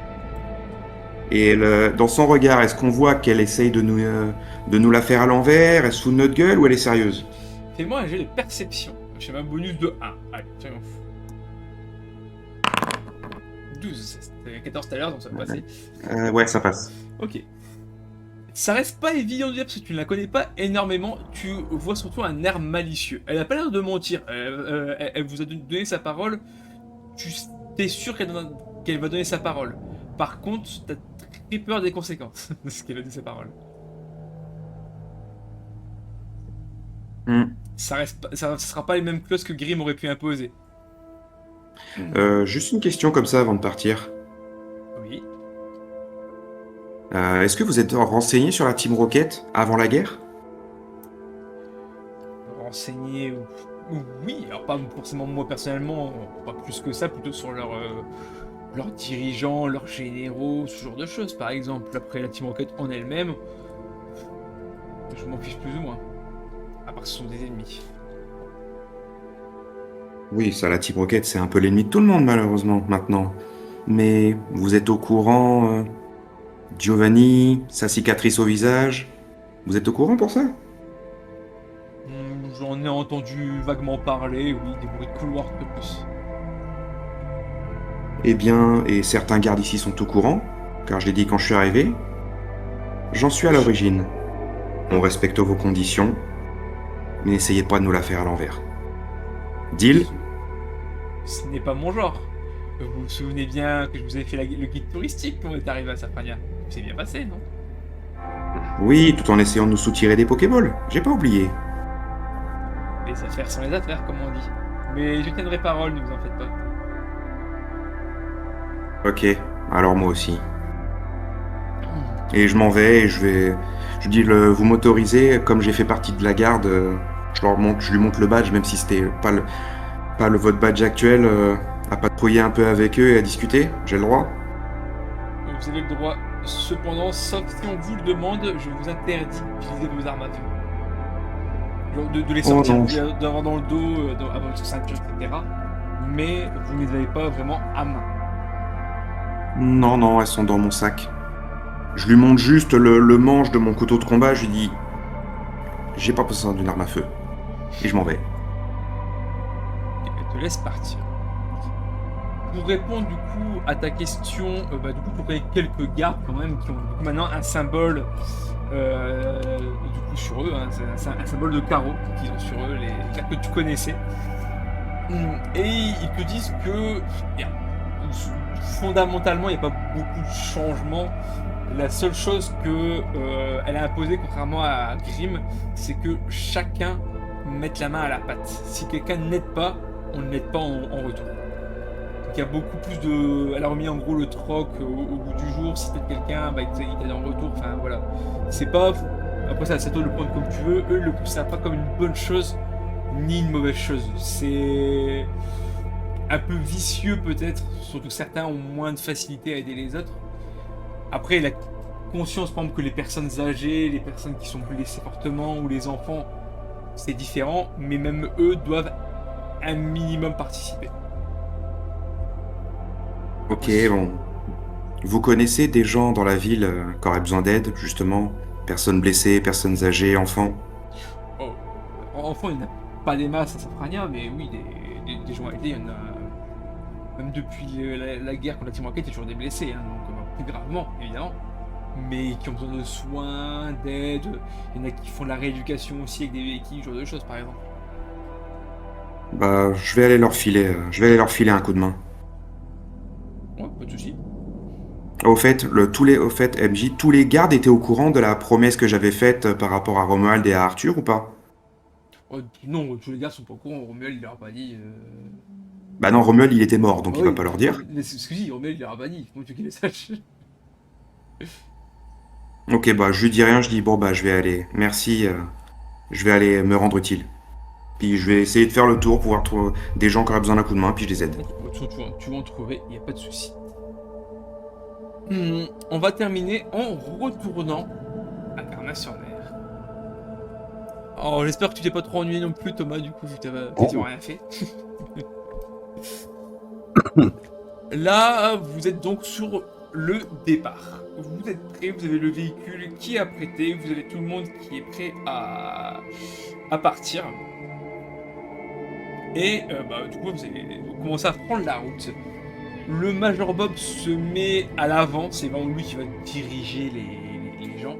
Et dans son regard, est-ce qu'on voit qu'elle essaye de nous la faire à l'envers? Elle se fout de notre gueule ou elle est sérieuse? Fais-moi un jet de perception. J'ai un bonus de 1. Allez, soyons fous. 12. C'était 14 tout à l'heure, donc ça va passer. Ouais, ça passe. Ok. Ça reste pas évident de dire parce que tu ne la connais pas énormément. Tu vois surtout un air malicieux. Elle a pas l'air de mentir. Elle vous a donné sa parole. Tu es sûr qu'elle va donner sa parole. Par contre, t'as très peur des conséquences de ce qu'elle a dit sa parole. Ça sera pas les mêmes clauses que Grimm aurait pu imposer. Juste une question comme ça avant de partir. Oui. Est-ce que vous êtes renseigné sur la Team Rocket avant la guerre? Renseigné, oui. Alors pas forcément moi personnellement, pas plus que ça, plutôt sur leurs dirigeants, leurs généraux, ce genre de choses par exemple. Après la Team Rocket en elle-même, je m'en fiche plus ou moins. À part que ce sont des ennemis. Oui, ça, la Team Rocket, c'est un peu l'ennemi de tout le monde malheureusement maintenant. Mais vous êtes au courant, Giovanni, sa cicatrice au visage, vous êtes au courant pour ça? J'en ai entendu vaguement parler, oui, des bruits de couloir de plus. Eh bien, et certains gardes ici sont au courant, car je l'ai dit quand je suis arrivé. J'en suis à l'origine. On respecte vos conditions, mais n'essayez pas de nous la faire à l'envers. Deal? Ce n'est pas mon genre. Vous vous souvenez bien que je vous avais fait le guide touristique quand on est arrivé à Safrania. C'est bien passé, non? Oui, tout en essayant de nous soutirer des Pokéballs. J'ai pas oublié. Les affaires sont les affaires, comme on dit. Mais je tiendrai parole, ne vous en faites pas. Ok, alors moi aussi. Et je m'en vais et je dis vous m'autorisez, comme j'ai fait partie de la garde, je lui montre le badge, même si c'était pas votre badge actuel, à patrouiller un peu avec eux et à discuter. J'ai le droit? Vous avez le droit. Cependant, sauf si on vous le demande, je vous interdis d'utiliser vos armes à feu. Genre de les sortir, non. d'avoir dans le dos, à votre ceinture, etc. Mais vous ne les avez pas vraiment à main. Non, non, elles sont dans mon sac. Je lui montre juste le manche de mon couteau de combat, je lui dis j'ai pas besoin d'une arme à feu. Et je m'en vais. Et elle te laisse partir. Pour répondre du coup à ta question, du coup tu connais quelques gardes quand même qui ont du coup, maintenant un symbole du coup sur eux, hein, c'est un symbole de carreau qu'ils ont sur eux, les gardes que tu connaissais. Et ils te disent que fondamentalement il n'y a pas beaucoup de changements. La seule chose que elle a imposée, contrairement à Grimm, c'est que chacun mette la main à la pâte. Si quelqu'un n'aide pas, on ne l'aide pas en retour. Donc il y a beaucoup plus de... Elle a remis en gros le troc au bout du jour. Si t'aides quelqu'un, il t'aide en retour. Enfin voilà. C'est pas... Après ça, c'est toi de le prendre comme tu veux. Eux, ils le considèrent pas comme une bonne chose ni une mauvaise chose. C'est un peu vicieux peut-être. Surtout que certains ont moins de facilité à aider les autres. Après, la conscience, par exemple, que les personnes âgées, les personnes qui sont blessées fortement ou les enfants, c'est différent, mais même eux doivent un minimum participer. Ok, bon. Vous connaissez des gens dans la ville qui auraient besoin d'aide, justement? Personnes blessées, personnes âgées, enfants? Oh. Enfants, il n'y en a pas des masses à Safrania, mais oui, des gens aidés, il y en a. Même depuis la guerre contre la Timor, il y a toujours des blessés, hein, donc plus gravement, évidemment. Mais qui ont besoin de soins, d'aide. Il y en a qui font de la rééducation aussi avec des béquilles, ce genre de choses, par exemple. Bah, je vais aller leur filer un coup de main. Ouais, pas de soucis. Au fait, MJ, tous les gardes étaient au courant de la promesse que j'avais faite par rapport à Romuald et à Arthur ou pas? Non, tous les gars sont pas au courant. Romuald, il leur a pas dit. Bah non, Romuald, il était mort, donc Ah il va oui. pas leur dire. Mais excusez, Romuald, il leur a pas dit. Comment tu veux qu'il le sache? Ok, bah je lui dis rien, je dis bon bah je vais aller, merci, je vais aller me rendre utile. Puis je vais essayer de faire le tour pour voir des gens qui auraient besoin d'un coup de main, puis je les aide. Tu vas en trouver, il n'y a pas de souci. On va terminer en retournant à Carnac-sur-Mer. Oh, j'espère que tu t'es pas trop ennuyé non plus, Thomas, du coup, vu que tu n'as rien fait. Là, vous êtes donc sur le départ. Vous êtes prêts, vous avez le véhicule qui est apprêté, vous avez tout le monde qui est prêt à partir. Et du coup, vous allez commencer à prendre la route. Le Major Bob se met à l'avant, c'est vraiment lui qui va diriger les gens.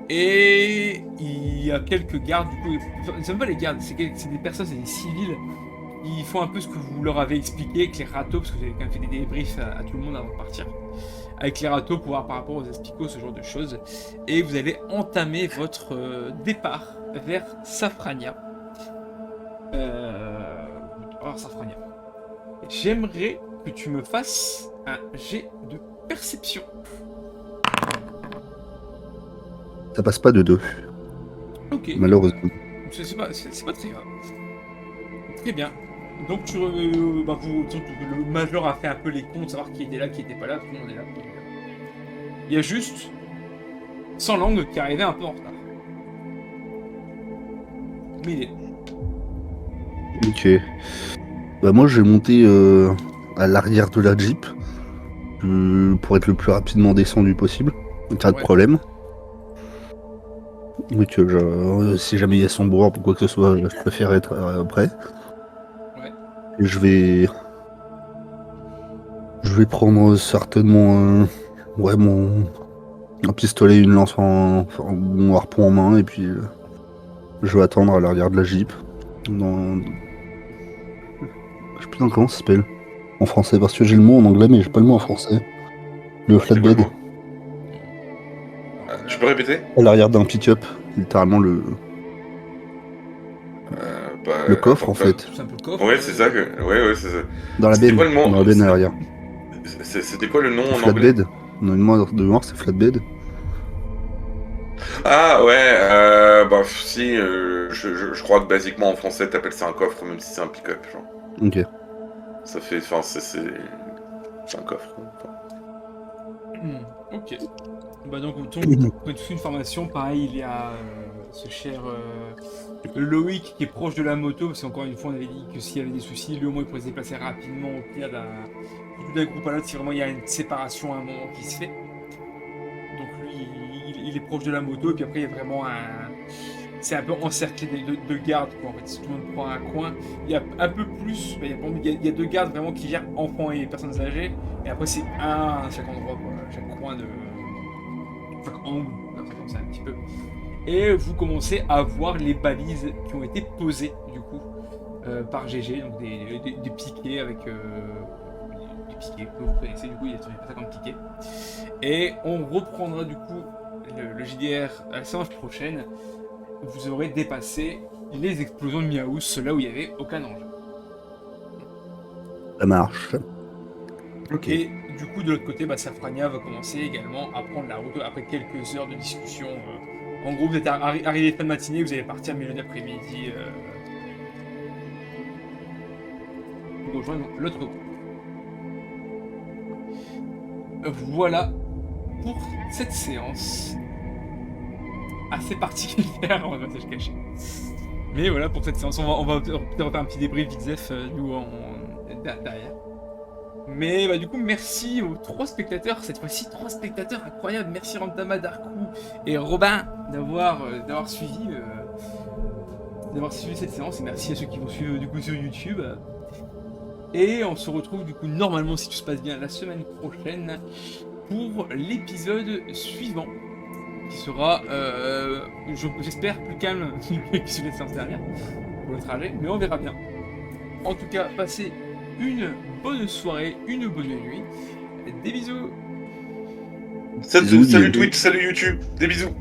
Et il y a quelques gardes, du coup, c'est même pas les gardes, c'est des personnes, c'est des civils. Ils font un peu ce que vous leur avez expliqué avec les râteaux, parce que vous avez quand même fait des débriefs à tout le monde avant de partir. Avec les râteaux pour voir par rapport aux asticots, ce genre de choses. Et vous allez entamer votre départ vers Safrania. Alors Safrania. J'aimerais que tu me fasses un jet de perception. Ça passe pas de 2, Ok. malheureusement. C'est pas très grave. Très bien. Donc le major a fait un peu les comptes, savoir qui était là, qui était pas là, tout le monde est là. Il y a juste Sans Langue qui arrivait un peu en retard. Mais il est... Ok. Bah moi j'ai monté à l'arrière de la Jeep. pour être le plus rapidement descendu possible, en cas de Ouais. problème. Donc, si jamais il y a son bourre ou quoi que ce soit, je préfère être prêt. Ouais. Et je vais prendre certainement un pistolet, une lance mon harpon en main, et puis je vais attendre à l'arrière de la Jeep. Je sais plus comment ça s'appelle en français, parce que j'ai le mot en anglais, mais j'ai pas le mot en français. Le C'est quoi le flatbed. mot Tu peux répéter À l'arrière d'un pick-up, littéralement le coffre en fait. Tout simple coffre. Ouais, c'est ça que. Ouais, c'est ça. Dans la C'était benne, quoi le mot dans la benne à l'arrière. C'était quoi le nom en anglais? Flatbed. On a une main de mort, c'est flatbed. Ah ouais, bah si, je crois que basiquement en français t'appelles ça un coffre, même si c'est un pick-up, genre. Ok. Ça fait. Enfin, c'est un coffre. Enfin. Ok. Bah donc on tombe toute une formation, pareil il y a ce cher Loïc qui est proche de la moto, parce qu'encore une fois on avait dit que s'il y avait des soucis, lui au moins il pourrait se déplacer rapidement au pire d'un groupe à l'autre si vraiment il y a une séparation à un moment qui se fait. Donc lui il est proche de la moto et puis après il y a vraiment c'est un peu encerclé de gardes quoi. En fait, si tout le monde prend un coin, il y a un peu plus, il y a 2 gardes vraiment qui gèrent enfants et personnes âgées, et après c'est un à chaque endroit, quoi, chaque coin de chaque angle, comme ça un petit peu. Et vous commencez à voir les balises qui ont été posées du coup par GG, donc des piquets avec des piquets que vous connaissez, du coup il y a pas ça comme piquets. Et on reprendra du coup le JDR à la séance prochaine. Vous aurez dépassé les explosions de Miaus, là où il n'y avait aucun engin. Ça marche. Ok. Et du coup, de l'autre côté, Safrania va commencer également à prendre la route après quelques heures de discussion. En gros, vous êtes arrivé fin de matinée, vous allez partir milieu d'après-midi pour rejoindre l'autre groupe. Voilà pour cette séance assez particulière, on va se cacher. Mais voilà pour cette séance, on va peut-être faire un petit débrief d'Ixef nous derrière. Mais du coup, merci aux 3 spectateurs, cette fois-ci 3 spectateurs incroyables. Merci Rantama, Darkou et Robin d'avoir suivi cette séance, et merci à ceux qui vont suivre du coup sur YouTube. Et on se retrouve du coup normalement, si tout se passe bien, la semaine prochaine pour l'épisode suivant, qui sera, j'espère, plus calme que celui de la séance dernière pour le trajet, mais on verra bien. En tout cas, passez une bonne soirée, une bonne nuit. Des bisous. Salut Twitch, salut YouTube, des bisous.